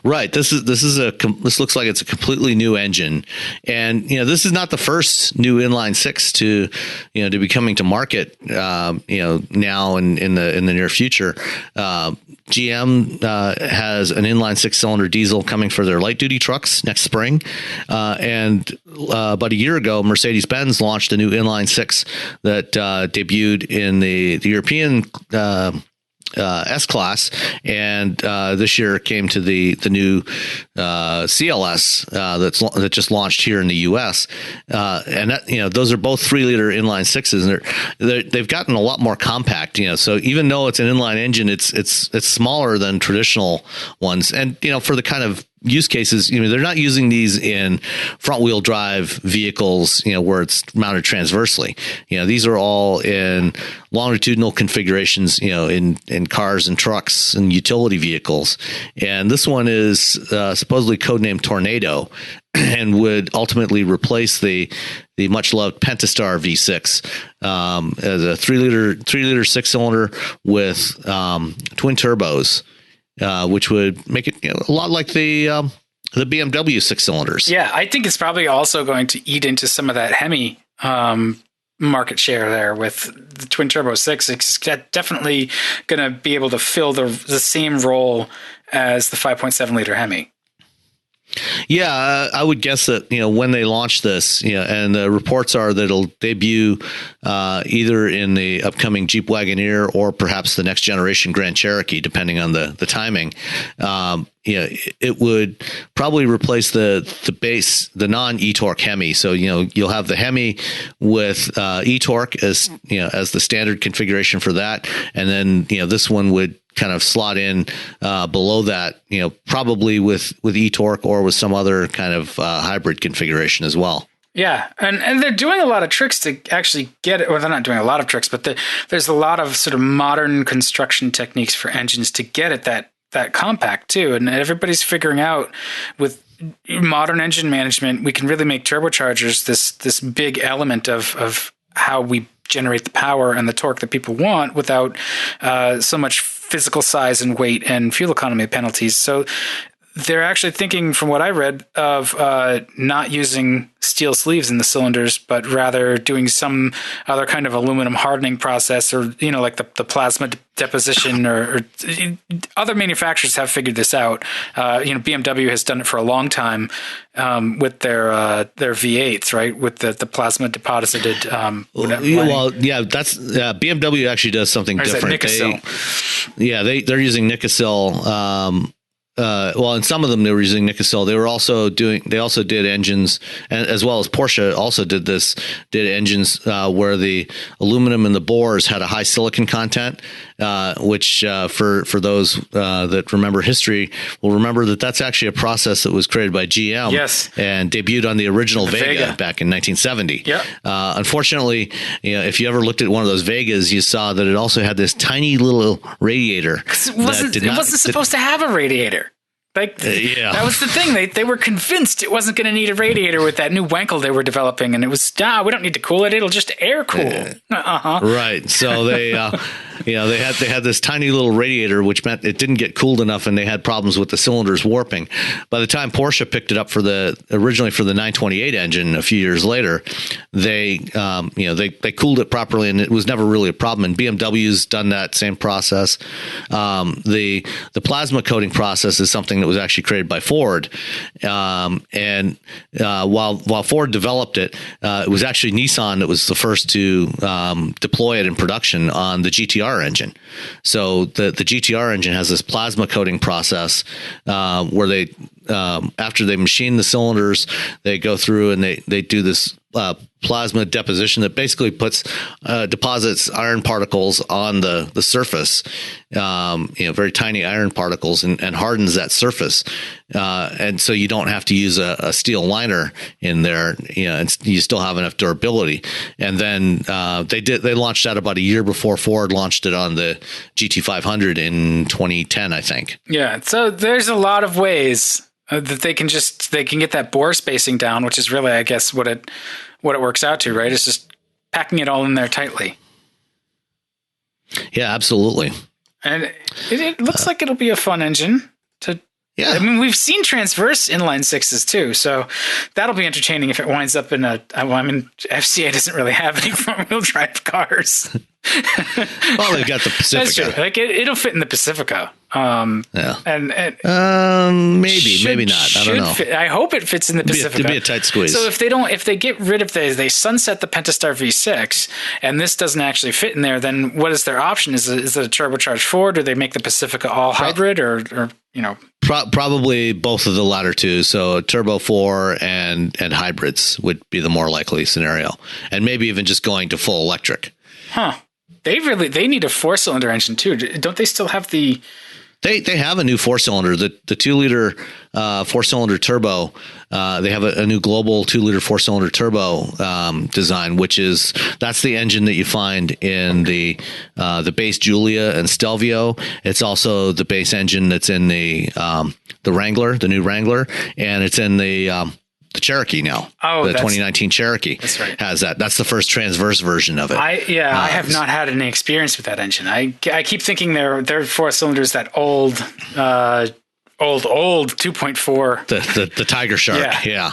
Right. This looks like it's a completely new engine, and this is not the first new inline 6 to be coming to market. Now in the near future, GM has an inline 6-cylinder diesel coming for their light duty trucks next spring, and about a year ago, Mercedes-Benz launched a new inline 6 that debuted in the European S-Class, and this year came to the new CLS that just launched here in the U.S. And that, those are both 3-liter inline 6s, and they've gotten a lot more compact. So even though it's an inline engine, it's smaller than traditional ones, and for the kind of use cases, they're not using these in front wheel drive vehicles, where it's mounted transversely. These are all in longitudinal configurations, in cars and trucks and utility vehicles. And this one is supposedly codenamed Tornado, and would ultimately replace the much loved Pentastar V6 as a 3-liter 6-cylinder with twin turbos. Which would make it a lot like the BMW 6-cylinders. Yeah, I think it's probably also going to eat into some of that Hemi market share there with the twin turbo 6. It's definitely going to be able to fill the same role as the 5.7 liter Hemi. Yeah, I would guess that when they launch this, and the reports are that it'll debut either in the upcoming Jeep Wagoneer or perhaps the next generation Grand Cherokee, depending on the timing. It would probably replace the base, the non e-torque Hemi. So you'll have the Hemi with e-torque as the standard configuration for that, and then this one would kind of slot in below that, probably with e-torque or with some other kind of hybrid configuration as well. Yeah, and they're doing a lot of tricks to actually get it. Well, they're not doing a lot of tricks, but there's a lot of sort of modern construction techniques for engines to get it that compact too. And everybody's figuring out with modern engine management, we can really make turbochargers this big element of how we generate the power and the torque that people want without so much physical size and weight and fuel economy penalties. So they're actually thinking, from what I read, of not using steel sleeves in the cylinders, but rather doing some other kind of aluminum hardening process, or like the plasma deposition, or other manufacturers have figured this out. BMW has done it for a long time with their V8s, right? With the plasma deposited. That's BMW actually does something different. They're using Nicocil. And some of them they were using Nicocil. They also did engines, and as well as Porsche also did engines where the aluminum in the bores had a high silicon content, which for those that remember history will remember that that's actually a process that was created by GM. Yes. And debuted on the original Vega back in 1970. Yeah. Unfortunately, if you ever looked at one of those Vegas, you saw that it also had this tiny little radiator. It wasn't supposed to have a radiator. That was the thing. They were convinced it wasn't going to need a radiator with that new Wankel they were developing, and it was, we don't need to cool it. It'll just air cool. Right. So they had this tiny little radiator, which meant it didn't get cooled enough, and they had problems with the cylinders warping. By the time Porsche picked it up originally for the 928 engine a few years later, they cooled it properly, and it was never really a problem. And BMW's done that same process. The plasma coating process is something that was actually created by Ford, and while Ford developed it, it was actually Nissan that was the first to deploy it in production on the GTR engine. So the GTR engine has this plasma coating process where they after they machine the cylinders, they go through and they do this plasma deposition that basically deposits iron particles on the surface, very tiny iron particles, and hardens that surface. And so you don't have to use a steel liner in there, and you still have enough durability. And then they launched that about a year before Ford launched it on the GT500 in 2010, I think. Yeah. So there's a lot of ways that they can get that bore spacing down, which is really, I guess, what it works out to, right? It's just packing it all in there tightly. Yeah, absolutely. And it looks like it'll be a fun engine to. Yeah, I mean, we've seen transverse inline sixes too, so that'll be entertaining if it winds up in FCA doesn't really have any front wheel drive cars. Well, they've got the Pacifica. That's true. Like it'll fit in the Pacifica. Yeah. And maybe not. I don't know. I hope it fits in the Pacifica. It'd be a tight squeeze. So if they get rid of they sunset the Pentastar V6 and this doesn't actually fit in there, then what is their option? Is it a turbocharged Ford? Or they make the Pacifica all hybrid or Probably both of the latter two. So Turbo 4 and hybrids would be the more likely scenario. And maybe even just going to full electric. Huh. They need a 4-cylinder engine too. Don't they still have the... They have a new 4-cylinder, the 2-liter 4-cylinder turbo. They have a new global 2-liter 4-cylinder turbo design, that's the engine that you find in the base Giulia and Stelvio. It's also the base engine that's in the Wrangler, the new Wrangler, and it's in the Cherokee now. The 2019 Cherokee. That's right. Has that. That's the first transverse version of it. I have not had any experience with that engine. I keep thinking their 4-cylinders, that old 2.4. The Tiger Shark. Yeah.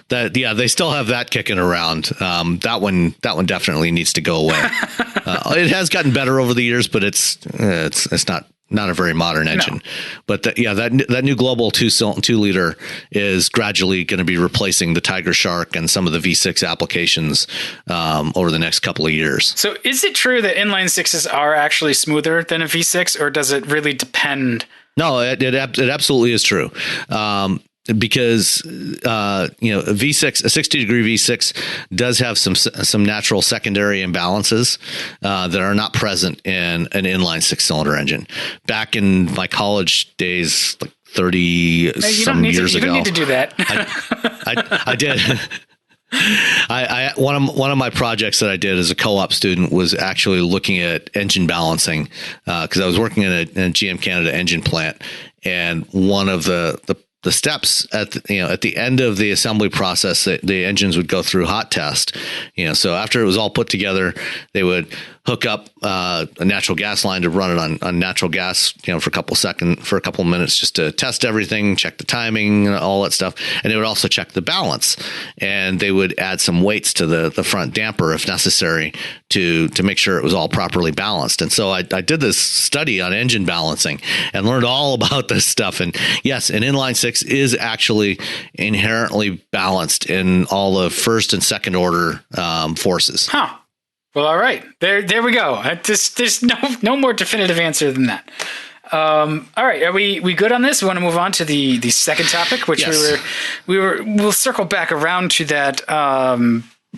They still have that kicking around. That one definitely needs to go away. It has gotten better over the years, but it's not a very modern engine. No. But that new global 2-liter is gradually going to be replacing the Tiger Shark and some of the V6 applications over the next couple of years. So is it true that inline sixes are actually smoother than a V6, or does it really depend? No, it absolutely is true. Because a 60-degree V6 does have some natural secondary imbalances that are not present in an inline 6-cylinder engine. Back in my college days, like 30 some years ago, you don't need to do that. I did. One of my projects that I did as a co-op student was actually looking at engine balancing because I was working in a GM Canada engine plant, and one of the steps at the end of the assembly process, the engines would go through hot test. So after it was all put together, they would hook up a natural gas line to run it on natural gas, for a couple of minutes, just to test everything, check the timing, all that stuff. And they would also check the balance, and they would add some weights to the front damper if necessary to make sure it was all properly balanced. And so I did this study on engine balancing and learned all about this stuff. And yes, an inline six is actually inherently balanced in all the first and second order forces. Huh. Well, all right. There we go. There's no more definitive answer than that. All right. Are we good on this? We want to move on to the second topic, which yes. we'll circle back around to that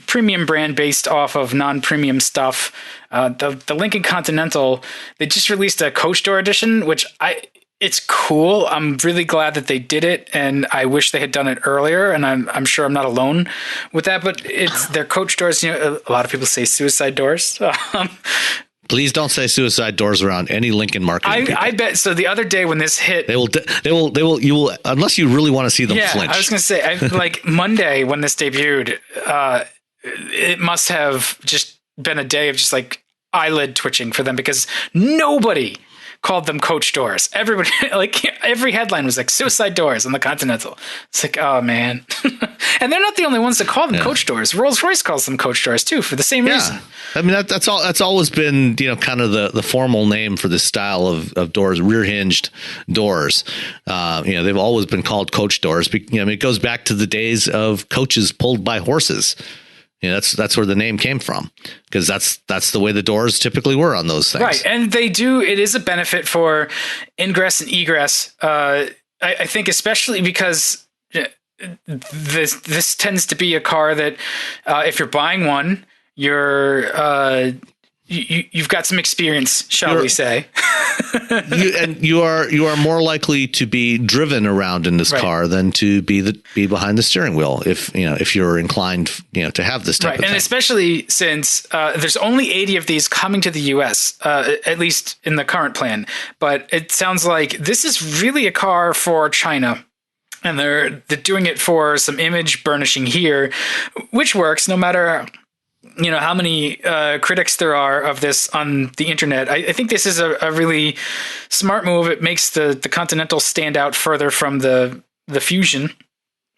premium brand based off of non-premium stuff. The Lincoln Continental, they just released a coach door edition, which it's cool. I'm really glad that they did it, and I wish they had done it earlier. And I'm sure I'm not alone with that. But it's their coach doors. A lot of people say suicide doors. Please don't say suicide doors around any Lincoln marketing. I bet. So the other day when this hit, they will. You will, unless you really want to see them flinch. I was going to say, like Monday when this debuted, it must have just been a day of just like eyelid twitching for them, because nobody called them coach doors. Everybody, like every headline was like suicide doors on the Continental. It's like, oh man. And they're not the only ones that call them coach doors. Rolls-Royce calls them coach doors too, for the same reason. I mean, that's always been, kind of the formal name for this style of doors, rear hinged doors. They've always been called coach doors. It goes back to the days of coaches pulled by horses. That's where the name came from, because that's the way the doors typically were on those things. Right. And it is a benefit for ingress and egress. I think especially because this tends to be a car that if you're buying one, you've got some experience, shall we say. you are more likely to be driven around in this car than to be behind the steering wheel if you're inclined to have this type of thing. And especially since there's only 80 of these coming to the US, at least in the current plan. But it sounds like this is really a car for China. And they're doing it for some image burnishing here, which works no matter how many critics there are of this on the internet. I think this is a really smart move. It makes the Continental stand out further from the Fusion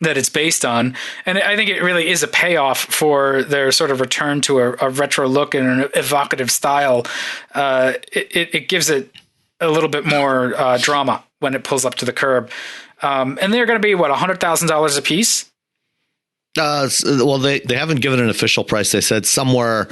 that it's based on. And I think it really is a payoff for their sort of return to a retro look and an evocative style. It gives it a little bit more drama when it pulls up to the curb. And they're going to be, $100,000 a piece? Well, they haven't given an official price. They said somewhere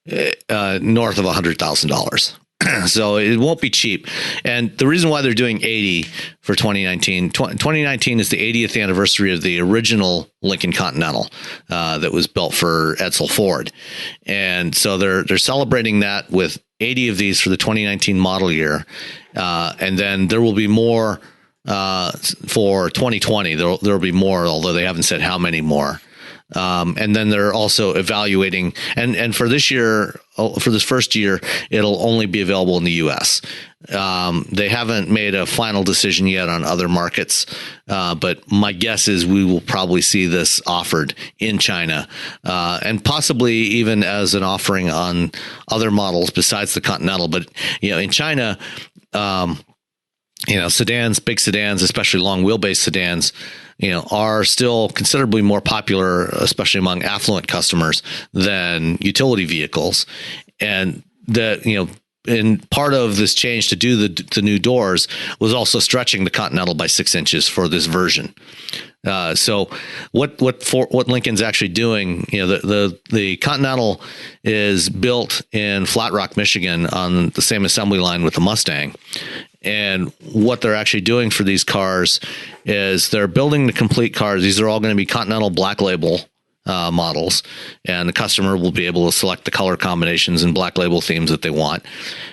north of $100,000. So it won't be cheap. And the reason why they're doing 80 for 2019, 2019 is the 80th anniversary of the original Lincoln Continental that was built for Edsel Ford. And so they're celebrating that with 80 of these for the 2019 model year. And then there will be more for 2020. There'll be more, although they haven't said how many more. And then they're also evaluating, and for this year, for this first year, it'll only be available in the US. They haven't made a final decision yet on other markets. But my guess is we will probably see this offered in China, and possibly even as an offering on other models besides the Continental. But, in China, sedans, big sedans, especially long wheelbase sedans, are still considerably more popular, especially among affluent customers, than utility vehicles. And and part of this change to do the new doors was also stretching the Continental by 6 inches for this version. So what Lincoln's actually doing, the Continental is built in Flat Rock, Michigan, on the same assembly line with the Mustang. And what they're actually doing for these cars is they're building the complete cars. These are all going to be Continental Black Label models, and the customer will be able to select the color combinations and Black Label themes that they want.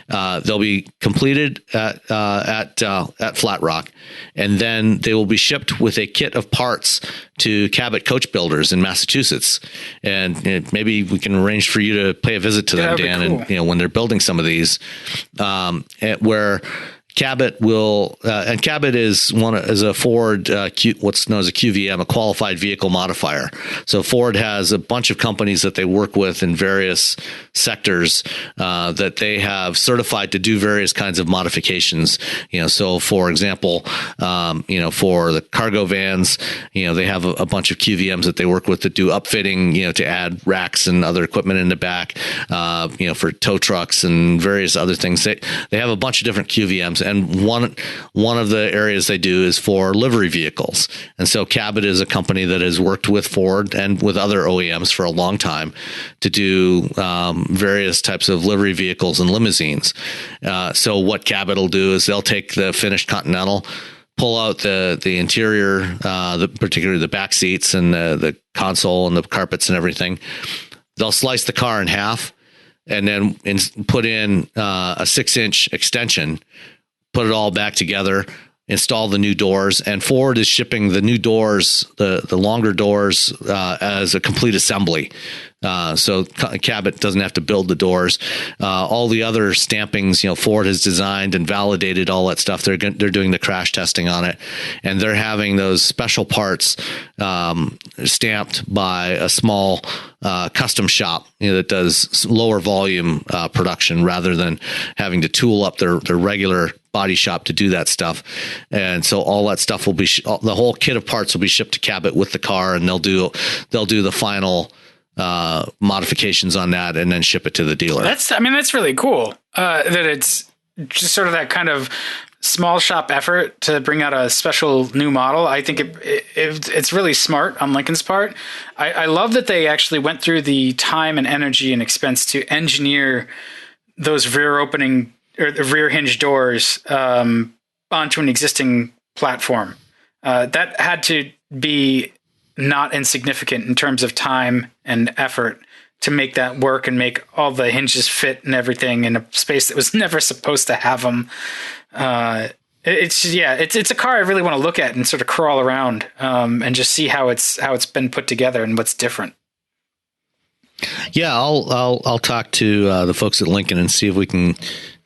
They'll be completed at Flat Rock, and then they will be shipped with a kit of parts to Cabot Coach Builders in Massachusetts. And maybe we can arrange for you to pay a visit to them, Dan, cool. And when they're building some of these, where Cabot will, and Cabot is a Ford, what's known as a QVM, a qualified vehicle modifier. So Ford has a bunch of companies that they work with in various sectors that they have certified to do various kinds of modifications. So for example, for the cargo vans, they have a bunch of QVMs that they work with that do upfitting, to add racks and other equipment in the back, for tow trucks and various other things. They have a bunch of different QVMs. And one of the areas they do is for livery vehicles. And so Cabot is a company that has worked with Ford and with other OEMs for a long time to do various types of livery vehicles and limousines. So what Cabot will do is they'll take the finished Continental, pull out the interior, particularly the back seats and the console and the carpets and everything. They'll slice the car in half and then put in a 6-inch extension, put it all back together, install the new doors, and Ford is shipping the new doors, the longer doors, as a complete assembly. So Cabot doesn't have to build the doors. All the other stampings, Ford has designed and validated all that stuff. They're doing the crash testing on it, and they're having those special parts stamped by a small custom shop that does lower volume production rather than having to tool up their regular body shop to do that stuff. And so all that stuff will be the whole kit of parts will be shipped to Cabot with the car, and they'll do the final modifications on that and then ship it to the dealer. That's really cool. That it's just sort of that kind of small shop effort to bring out a special new model. I think it's really smart on Lincoln's part. I love that they actually went through the time and energy and expense to engineer those rear opening or the rear hinge doors onto an existing platform. That had to be not insignificant in terms of time and effort to make that work and make all the hinges fit and everything in a space that was never supposed to have them. It's a car I really want to look at and sort of crawl around and just see how it's been put together and what's different. Yeah, I'll talk to the folks at Lincoln and see if we can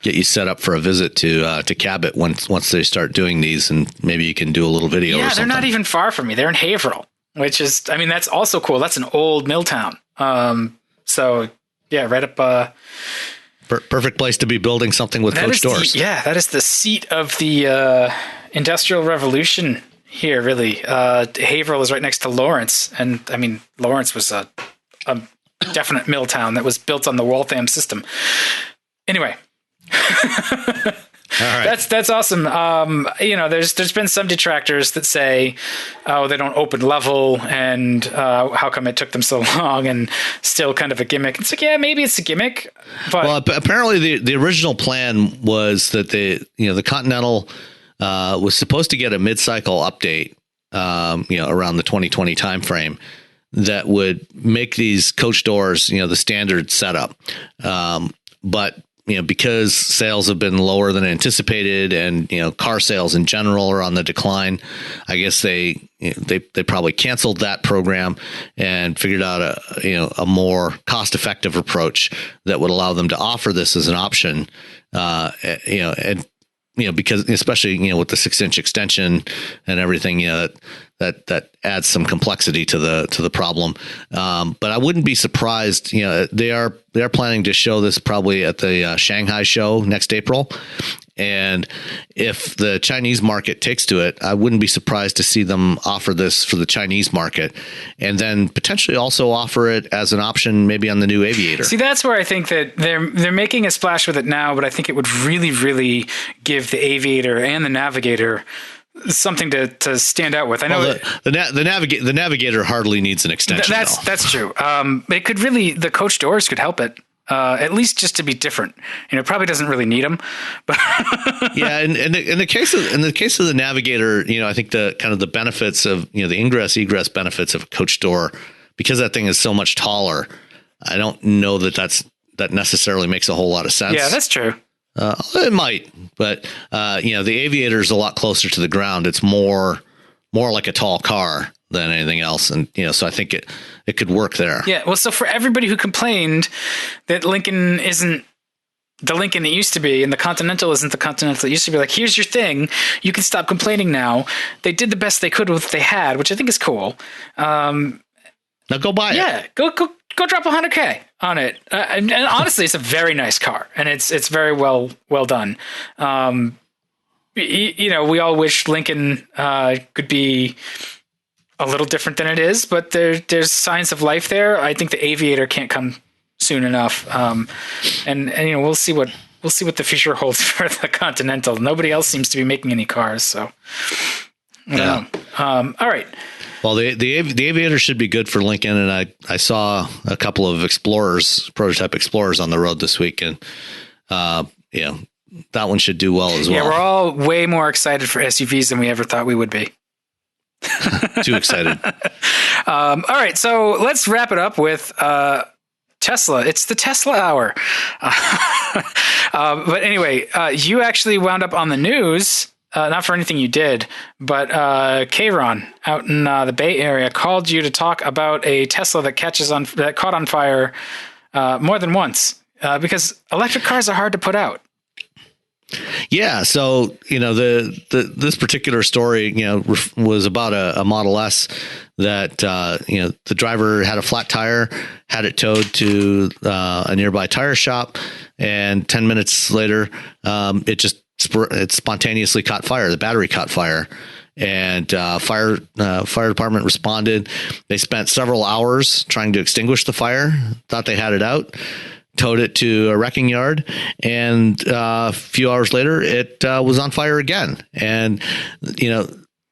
get you set up for a visit to Cabot once they start doing these, and maybe you can do a little video. Yeah, or something. They're not even far from me. They're in Haverhill, which is, that's also cool. That's an old mill town. So yeah, right up. Perfect place to be building something with coach doors. That is the seat of the Industrial Revolution here. Really, Haverhill is right next to Lawrence, and Lawrence was a definite mill town that was built on the Waltham system. Anyway. All right. That's awesome. There's been some detractors that say, oh, they don't open level, and how come it took them so long, and still kind of a gimmick. It's like, yeah, maybe it's a gimmick. But apparently the original plan was that the Continental was supposed to get a mid-cycle update, around the 2020 timeframe that would make these coach doors, the standard setup. But because sales have been lower than anticipated, and car sales in general are on the decline, I guess they probably canceled that program and figured out a more cost-effective approach that would allow them to offer this as an option. Because especially with the 6-inch extension and everything, that adds some complexity to the problem. But I wouldn't be surprised. They are planning to show this probably at the Shanghai show next April. And if the Chinese market takes to it, I wouldn't be surprised to see them offer this for the Chinese market, and then potentially also offer it as an option maybe on the new Aviator. See, that's where I think that they're making a splash with it now, but I think it would really, really give the Aviator and the Navigator something to stand out with. I know the Navigator hardly needs an extension. That's true. It could really, the coach doors could help it. At least just to be different, it probably doesn't really need them, but yeah. And in the case of the Navigator, I think the kind of the benefits of, the ingress egress benefits of a coach door, because that thing is so much taller. I don't know that necessarily makes a whole lot of sense. Yeah, that's true. It might, but the Aviator is a lot closer to the ground. It's more like a tall car than anything else. And, so I think it could work there. Yeah. Well, so for everybody who complained that Lincoln isn't the Lincoln it used to be, and the Continental isn't the Continental it used to be. Like, here's your thing. You can stop complaining now. They did the best they could with what they had, which I think is cool. Now go buy it. Yeah, go drop $100K on it. And honestly, it's a very nice car, and it's very well done. You know, we all wish Lincoln could be a little different than it is, but there's signs of life there. I think the Aviator can't come soon enough, and you know, we'll see what the future holds for the Continental. Nobody else seems to be making any cars, so I don't know. All right. Well, the Aviator should be good for Lincoln, and I saw a couple of prototype Explorers on the road this week, and yeah, that one should do well as well. Yeah, we're all way more excited for SUVs than we ever thought we would be. Too excited. All right, so let's wrap it up with Tesla. It's the Tesla hour. But anyway, you actually wound up on the news, not for anything you did, but Kayron out in the Bay Area called you to talk about a Tesla that caught on fire more than once, because electric cars are hard to put out. Yeah, so you know this particular story, you know, was about a Model S that you know, the driver had a flat tire, had it towed to a nearby tire shop, and 10 minutes later, it spontaneously caught fire. The battery caught fire, and fire department responded. They spent several hours trying to extinguish the fire. Thought they had it out. Towed it to a wrecking yard, and a few hours later, it was on fire again. And you know,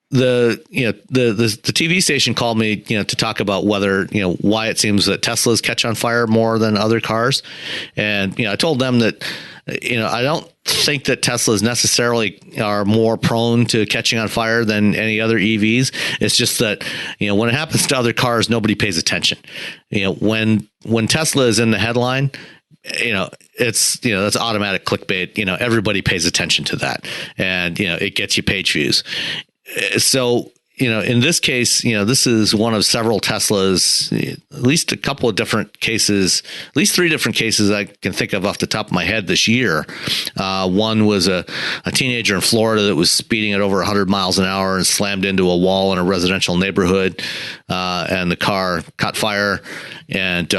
the TV station called me, you know, to talk about whether, you know, why it seems that Teslas catch on fire more than other cars. And you know, I told them that, you know, I don't think that Teslas necessarily are more prone to catching on fire than any other EVs. It's just that, you know, when it happens to other cars, nobody pays attention. You know, when Tesla is in the headline, you know, it's, you know, that's automatic clickbait. You know, everybody pays attention to that, and, you know, it gets you page views. So, you know, in this case, you know, this is one of several Teslas, at least a couple of different cases, at least 3 different cases I can think of off the top of my head this year. One was a teenager in Florida that was speeding at over 100 miles an hour and slammed into a wall in a residential neighborhood, and the car caught fire, and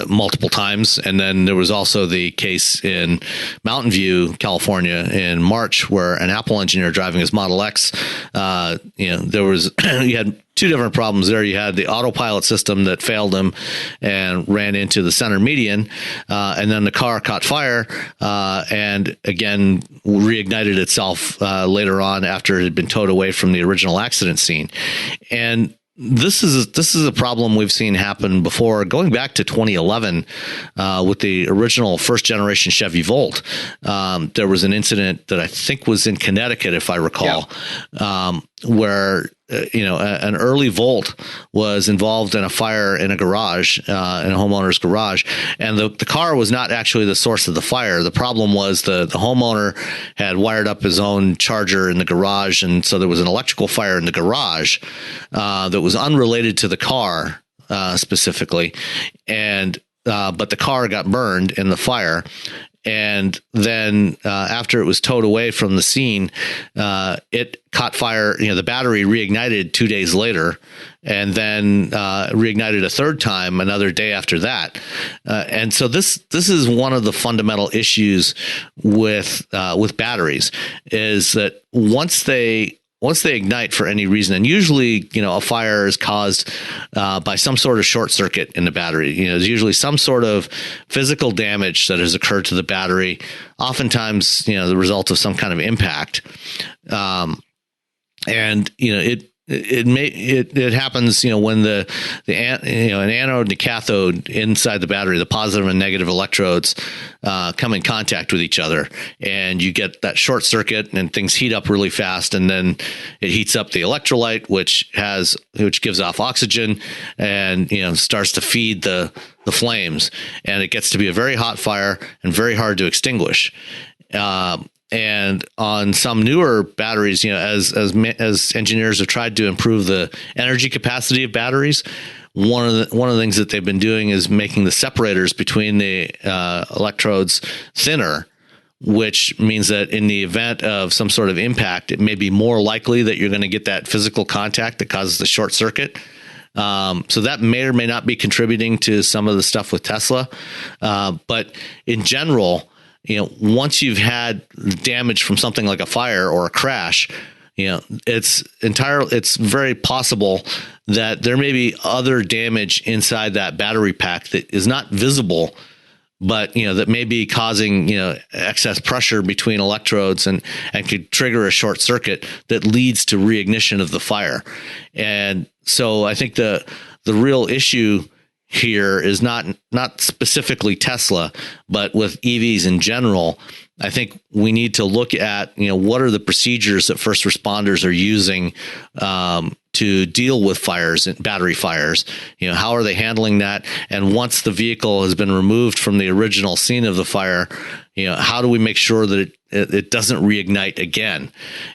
multiple times. And then there was also the case in Mountain View, California in March, where an Apple engineer driving his Model X, you know, there was, you had 2 different problems there. You had the autopilot system that failed him and ran into the center median. And then the car caught fire, and again, reignited itself later on after it had been towed away from the original accident scene. And this is a problem we've seen happen before, going back to 2011 with the original first generation Chevy Volt. There was an incident that I think was in Connecticut, if I recall, where you know, an early Volt was involved in a fire in a garage, in a homeowner's garage, and the car was not actually the source of the fire. The problem was the homeowner had wired up his own charger in the garage, and so there was an electrical fire in the garage that was unrelated to the car specifically, and but the car got burned in the fire. And then after it was towed away from the scene, it caught fire. You know, the battery reignited 2 days later, and then reignited a third time another day after that. And so this is one of the fundamental issues with batteries, is that once they ignite for any reason, and usually, you know, a fire is caused by some sort of short circuit in the battery. You know, there's usually some sort of physical damage that has occurred to the battery, oftentimes, you know, the result of some kind of impact. And, you know, it happens, you know, when an anode and a cathode inside the battery, the positive and negative electrodes come in contact with each other, and you get that short circuit, and things heat up really fast, and then it heats up the electrolyte, which gives off oxygen, and, you know, starts to feed the flames, and it gets to be a very hot fire and very hard to extinguish. And on some newer batteries, you know, as engineers have tried to improve the energy capacity of batteries, one of the things that they've been doing is making the separators between the electrodes thinner, which means that in the event of some sort of impact, it may be more likely that you're going to get that physical contact that causes the short circuit. So that may or may not be contributing to some of the stuff with Tesla. But in general, once you've had damage from something like a fire or a crash, it's very possible that there may be other damage inside that battery pack that is not visible, but that may be causing excess pressure between electrodes and could trigger a short circuit that leads to reignition of the fire. And so I think the real issue here is not specifically Tesla, but with EVs in general. I think we need to look at what are the procedures that first responders are using to deal with fires and battery fires. How are they handling that? And once the vehicle has been removed from the original scene of the fire, how do we make sure that it doesn't reignite again?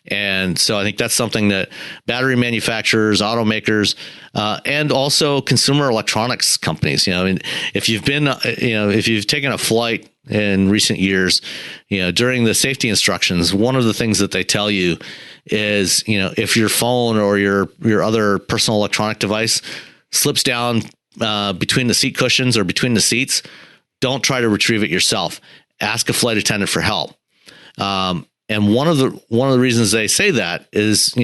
And so I think that's something that battery manufacturers, automakers, and also consumer electronics companies, if you've been, if you've taken a flight in recent years, during the safety instructions, one of the things that they tell you is, if your phone or your other personal electronic device slips down between the seat cushions or between the seats, don't try to retrieve it yourself. Ask a flight attendant for help. And one of the reasons they say that is,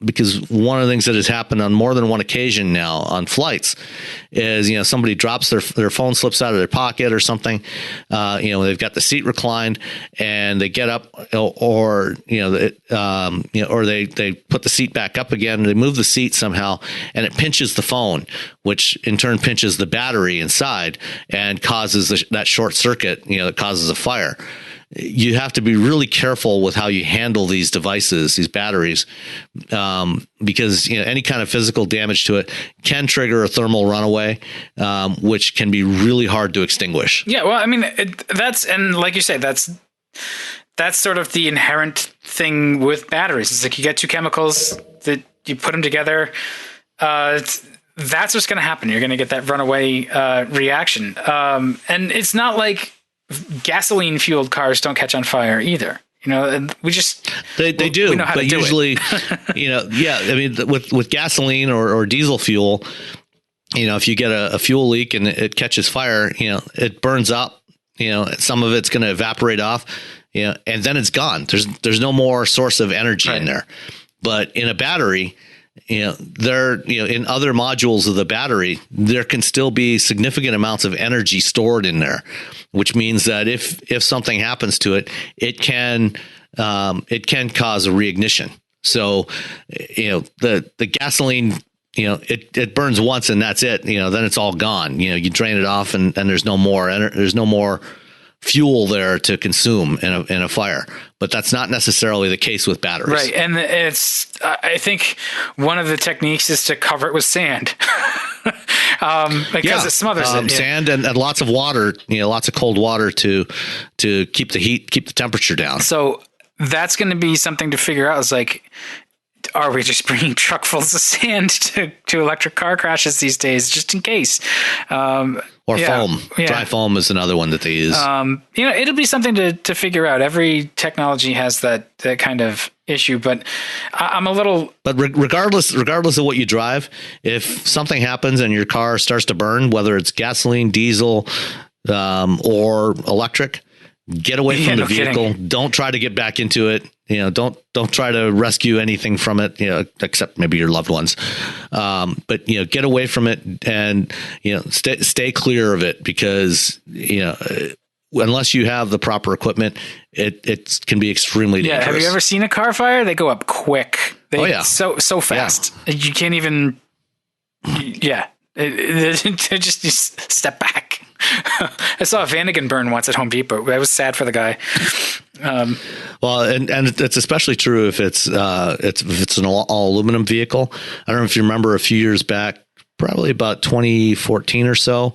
because one of the things that has happened on more than one occasion now on flights is, somebody drops their phone, slips out of their pocket or something. They've got the seat reclined and they get up, or they put the seat back up again. They move the seat somehow, and it pinches the phone, which in turn pinches the battery inside and causes that short circuit, that causes a fire. You have to be really careful with how you handle these devices, these batteries, because any kind of physical damage to it can trigger a thermal runaway, which can be really hard to extinguish. Yeah, well, I mean, and like you say, that's sort of the inherent thing with batteries. It's like you get two chemicals that you put them together. That's what's going to happen. You're going to get that runaway reaction, and it's not like gasoline fueled cars don't catch on fire either. We just they do, we know how but to do usually, it. I mean, with gasoline or diesel fuel, if you get a fuel leak and it catches fire, it burns up. Some of it's going to evaporate off, and then it's gone. There's no more source of energy in there. But in a battery, in other modules of the battery, there can still be significant amounts of energy stored in there, which means that if something happens to it, it can cause a reignition. So, the gasoline, it burns once and that's it. Then it's all gone. You drain it off and there's no more fuel there to consume in a fire. But that's not necessarily the case with batteries. Right. And I think one of the techniques is to cover it with sand. Because it smothers it. Sand and lots of water, lots of cold water to keep the temperature down. So that's going to be something to figure out. Is like, are we just bringing truckfuls of sand to electric car crashes these days, just in case? Or foam. Yeah. Dry foam is another one that they use. It'll be something to figure out. Every technology has that kind of issue, but I'm a little. But regardless of what you drive, if something happens and your car starts to burn, whether it's gasoline, diesel, or electric, get away from the vehicle. Kidding. Don't try to get back into it. Don't try to rescue anything from it, except maybe your loved ones. But get away from it and, stay clear of it, because, unless you have the proper equipment, it can be extremely dangerous. Yeah. Have you ever seen a car fire? They go up quick. So fast. Yeah. You can't even, they just step back. I saw a Vanagon burn once at Home Depot. That was sad for the guy. Well, and it's especially true if it's an all aluminum vehicle. I don't know if you remember a few years back, probably about 2014 or so.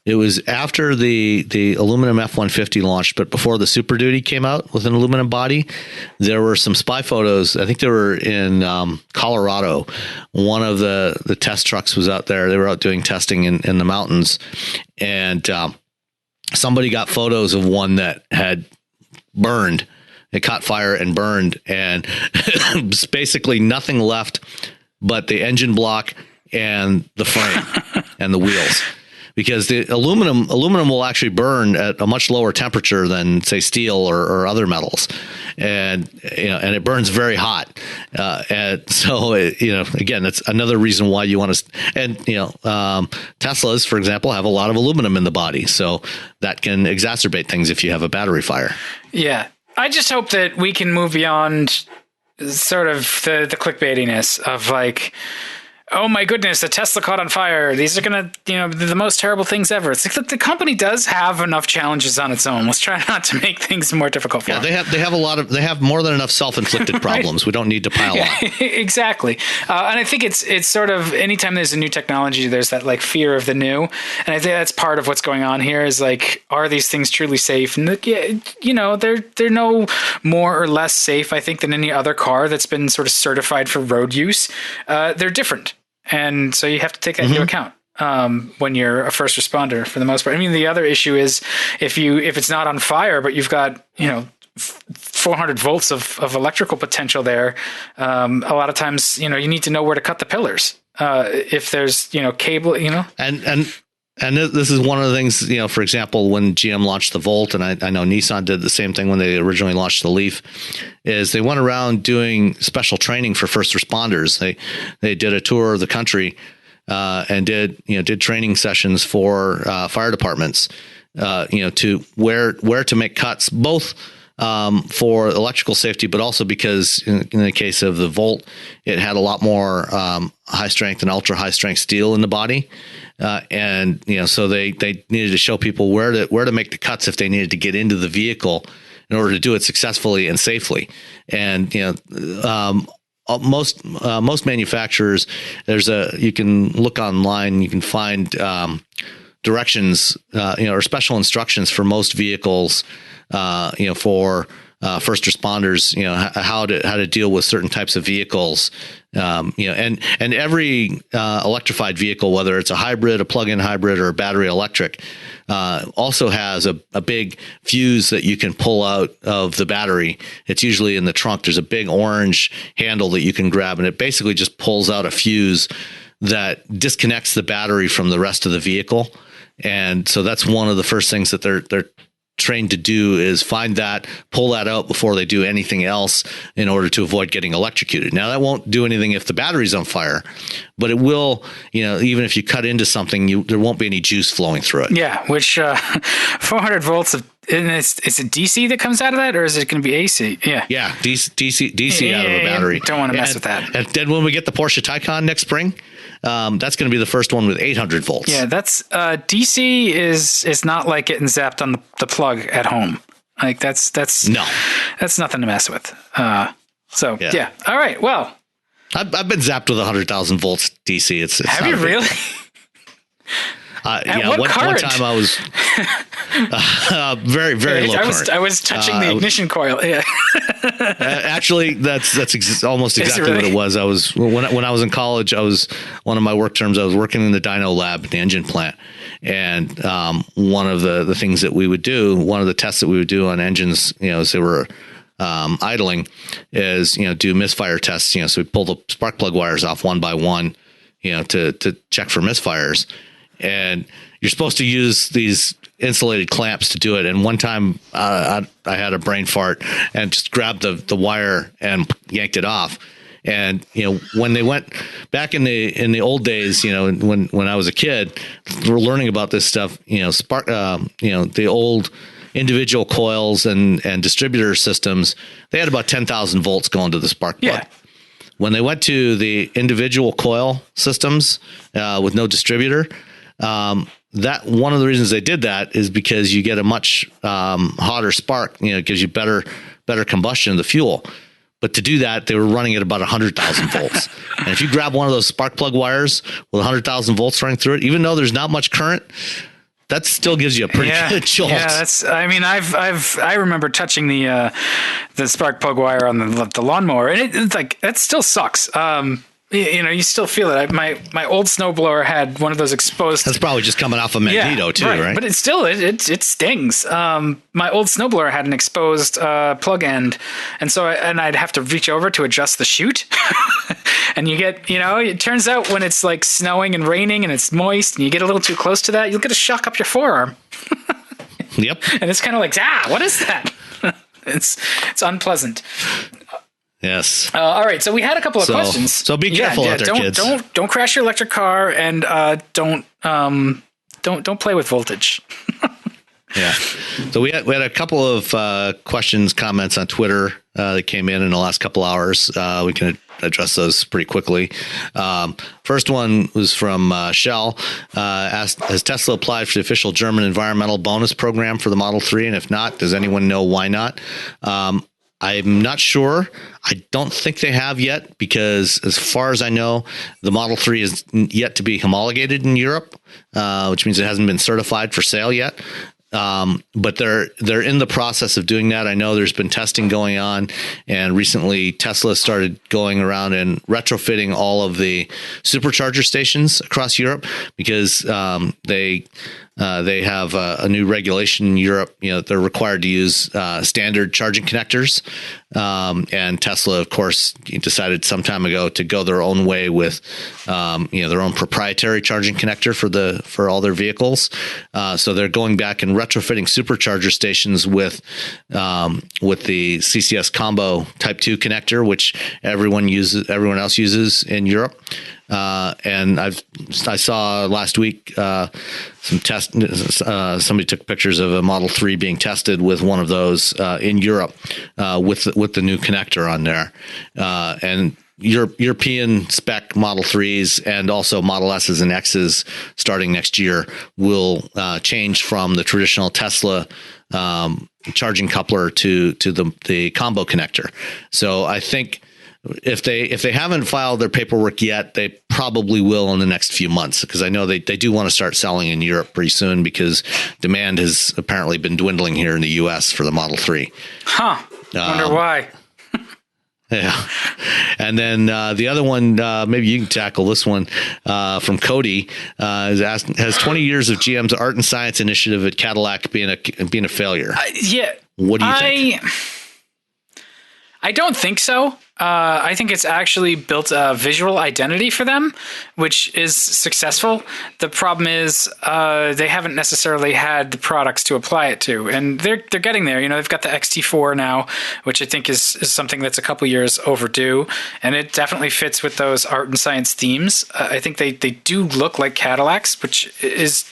It was after the aluminum F-150 launched, but before the Super Duty came out with an aluminum body. There were some spy photos. I think they were in Colorado. One of the test trucks was out there. They were out doing testing in the mountains, and somebody got photos of one that had burned. It caught fire and burned, and it's basically nothing left but the engine block and the frame and the wheels. Because the aluminum will actually burn at a much lower temperature than, say, steel or other metals, and and it burns very hot. And so again, that's another reason why you want to. And Teslas, for example, have a lot of aluminum in the body, so that can exacerbate things if you have a battery fire. Yeah, I just hope that we can move beyond sort of the clickbaitiness of like, oh my goodness, a Tesla caught on fire. These are going to, the most terrible things ever. It's like the company does have enough challenges on its own. Let's try not to make things more difficult for them. They have more than enough self-inflicted problems. Right? We don't need to pile on. Exactly. And I think it's sort of anytime there's a new technology, there's that like fear of the new. And I think that's part of what's going on here is like, are these things truly safe? And they're no more or less safe, I think, than any other car that's been sort of certified for road use. They're different. And so you have to take that into account when you're a first responder for the most part. I mean, the other issue is if it's not on fire, but you've got, 400 volts of electrical potential there. A lot of times, you need to know where to cut the pillars. If there's, cable, And this is one of the things, for example, when GM launched the Volt, and I know Nissan did the same thing when they originally launched the Leaf, is they went around doing special training for first responders. They did a tour of the country and did training sessions for fire departments, to where to make cuts, both for electrical safety, but also because in the case of the Volt, it had a lot more high strength and ultra high strength steel in the body. So they needed to show people where to make the cuts if they needed to get into the vehicle in order to do it successfully and safely. And most manufacturers, you can look online, you can find directions, or special instructions for most vehicles, for first responders, how to deal with certain types of vehicles, and every electrified vehicle, whether it's a hybrid, a plug-in hybrid, or a battery electric, also has a big fuse that you can pull out of the battery. It's usually in the trunk. There's a big orange handle that you can grab, and it basically just pulls out a fuse that disconnects the battery from the rest of the vehicle. And so that's one of the first things that they're trained to do is find that, pull that out before they do anything else in order to avoid getting electrocuted. Now, that won't do anything if the battery's on fire, but it will, even if you cut into something, there won't be any juice flowing through it. Yeah, which 400 volts of, and is it DC that comes out of that, or is it going to be AC? Yeah. Yeah, DC out of a battery. Don't want to mess with that. And then when we get the Porsche Taycan next spring, that's going to be the first one with 800 volts. Yeah, that's DC is not like getting zapped on the plug at home. Like that's nothing to mess with. Yeah. All right. Well, I've been zapped with 100,000 volts DC. It's have you really? One time I was very, very low current. I was touching the ignition coil. Yeah. Actually, that's almost exactly what it was. I was when I was in college. One of my work terms. I was working in the dyno lab at the engine plant, and one of the things that we would do, one of the tests that we would do on engines, as they were idling, is do misfire tests. So we pull the spark plug wires off one by one, to check for misfires. And you're supposed to use these insulated clamps to do it. And one time I had a brain fart and just grabbed the wire and yanked it off. And, when they went back in the old days, when I was a kid, we're learning about this stuff, the old individual coils and distributor systems, they had about 10,000 volts going to the spark plug. Yeah. When they went to the individual coil systems with no distributor, that one of the reasons they did that is because you get a much hotter spark. It gives you better combustion of the fuel. But to do that, they were running at about 100,000 volts. And if you grab one of those spark plug wires with 100,000 volts running through it, even though there's not much current, that still gives you a pretty good jolt. Yeah, I remember touching the spark plug wire on the lawnmower, and it's like, that still sucks. You still feel it. My old snowblower had one of those exposed. That's probably just coming off a Magneto too, right? But it still it stings. My old snowblower had an exposed plug end, and so I'd have to reach over to adjust the chute. And you get, it turns out when it's like snowing and raining and it's moist, and you get a little too close to that, you'll get a shock up your forearm. Yep. And it's kind of like, what is that? It's unpleasant. Yes. All right. So we had a couple of questions. So be careful out there, kids. Don't crash your electric car, and don't play with voltage. Yeah. So we had a couple of questions, comments on Twitter that came in the last couple hours. We can address those pretty quickly. First one was from Shell. Asked, has Tesla applied for the official German environmental bonus program for the Model 3? And if not, does anyone know why not? I'm not sure. I don't think they have yet, because as far as I know, the Model 3 is yet to be homologated in Europe, which means it hasn't been certified for sale yet. But they're in the process of doing that. I know there's been testing going on, and recently Tesla started going around and retrofitting all of the supercharger stations across Europe, because they have a new regulation in Europe. They're required to use standard charging connectors, and Tesla, of course, decided some time ago to go their own way with their own proprietary charging connector for all their vehicles. So they're going back and retrofitting supercharger stations with the CCS combo Type 2 connector, which everyone else uses in Europe. And I saw last week some test. Somebody took pictures of a Model 3 being tested with one of those in Europe with the new connector on there, and European spec Model 3s and also Model S's and X's starting next year will change from the traditional Tesla charging coupler to the combo connector. So I think if they haven't filed their paperwork yet, they probably will in the next few months, because I know they do want to start selling in Europe pretty soon, because demand has apparently been dwindling here in the U.S. for the Model 3. Wonder why. Yeah. And then the other one, maybe you can tackle this one from Cody, is asking, has 20 years of GM's art and science initiative at Cadillac been a failure? Yeah. What do you think? I don't think so. I think it's actually built a visual identity for them, which is successful. The problem is they haven't necessarily had the products to apply it to, and they're getting there. They've got the XT4 now, which I think is something that's a couple years overdue, and it definitely fits with those art and science themes. I think they do look like Cadillacs, which is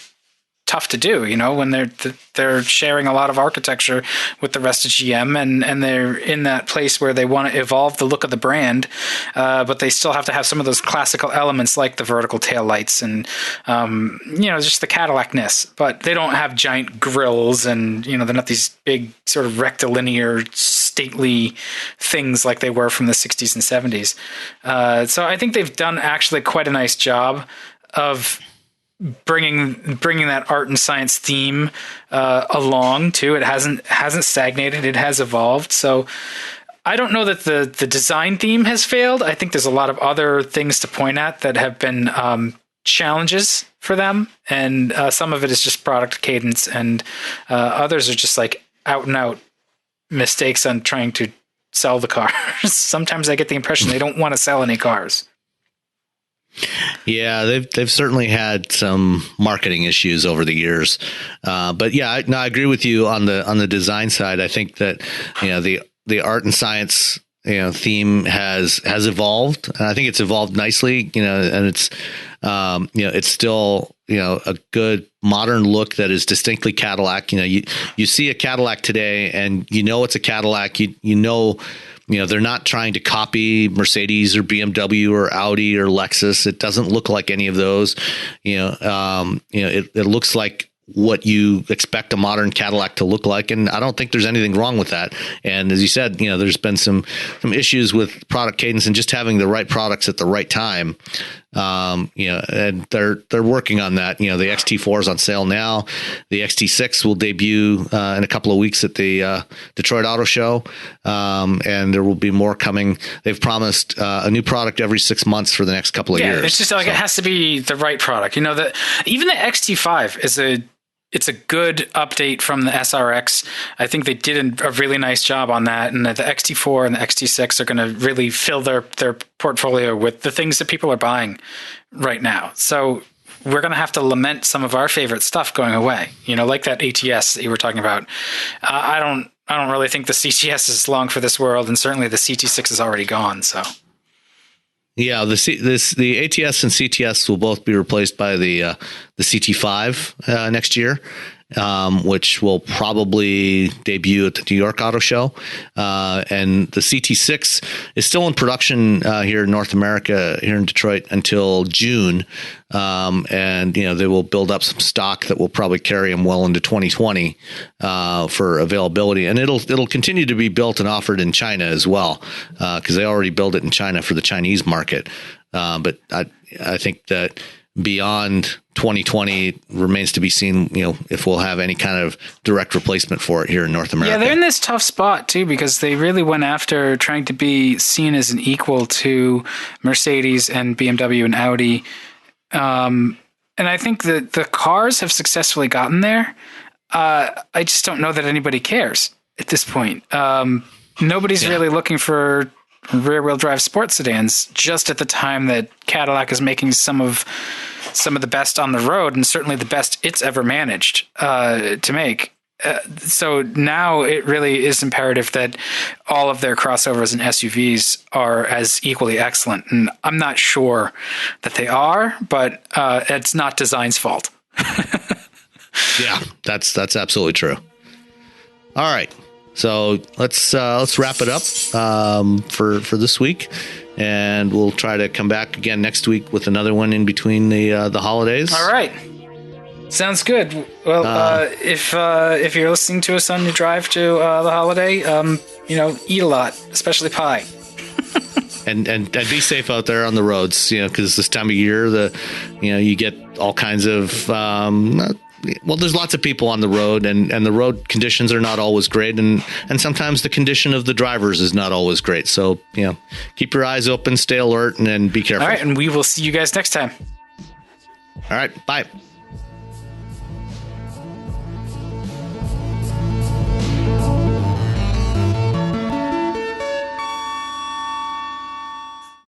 tough to do, when they're sharing a lot of architecture with the rest of GM, and they're in that place where they want to evolve the look of the brand, but they still have to have some of those classical elements like the vertical tail lights and just the Cadillac-ness. But they don't have giant grills, and they're not these big sort of rectilinear stately things like they were from the 60s and 70s. So I think they've done actually quite a nice job of bringing that art and science theme along too. It hasn't stagnated. It has evolved. So I don't know that the design theme has failed. I think there's a lot of other things to point at that have been challenges for them, and some of it is just product cadence, and others are just like out and out mistakes on trying to sell the cars. Sometimes I get the impression they don't want to sell any cars. Yeah, they've certainly had some marketing issues over the years, but yeah, I agree with you on the design side. I think that the art and science theme has evolved, and I think it's evolved nicely. And it's it's still a good modern look that is distinctly Cadillac. You see a Cadillac today, and it's a Cadillac. They're not trying to copy Mercedes or BMW or Audi or Lexus. It doesn't look like any of those. It looks like what you expect a modern Cadillac to look like, and I don't think there's anything wrong with that. And as you said, there's been some issues with product cadence and just having the right products at the right time. And they're working on that. The XT4 is on sale now. The XT6 will debut in a couple of weeks at the Detroit Auto Show, and there will be more coming. They've promised a new product every 6 months for the next couple of years. It's just like it has to be the right product. Even the XT5 it's a good update from the SRX. I think they did a really nice job on that, and the XT4 and the XT6 are going to really fill their portfolio with the things that people are buying right now. So we're going to have to lament some of our favorite stuff going away. Like that ATS that you were talking about. I don't really think the CTS is long for this world, and certainly the CT6 is already gone. So. Yeah, the ATS and CTS will both be replaced by the CT5 next year, which will probably debut at the New York Auto Show. And the CT6 is still in production here in North America, here in Detroit, until June. And they will build up some stock that will probably carry them well into 2020 for availability, and it'll continue to be built and offered in China as well, because they already build it in China for the Chinese market. But I think that beyond 2020 it remains to be seen, if we'll have any kind of direct replacement for it here in North America. Yeah, they're in this tough spot too, because they really went after trying to be seen as an equal to Mercedes and BMW and Audi. And I think that the cars have successfully gotten there. I just don't know that anybody cares at this point. Nobody's really looking for rear-wheel drive sports sedans just at the time that Cadillac is making some of the best on the road, and certainly the best it's ever managed to make. So now it really is imperative that all of their crossovers and SUVs are as equally excellent. And I'm not sure that they are, but it's not design's fault. Yeah, that's absolutely true. All right. So let's wrap it up for this week, and we'll try to come back again next week with another one in between the holidays. All right. Sounds good. Well, if you're listening to us on your drive to the holiday, eat a lot, especially pie. and be safe out there on the roads, because this time of year, you get all kinds of there's lots of people on the road, and the road conditions are not always great, and sometimes the condition of the drivers is not always great. So keep your eyes open, stay alert, and be careful. All right, and we will see you guys next time. All right, bye.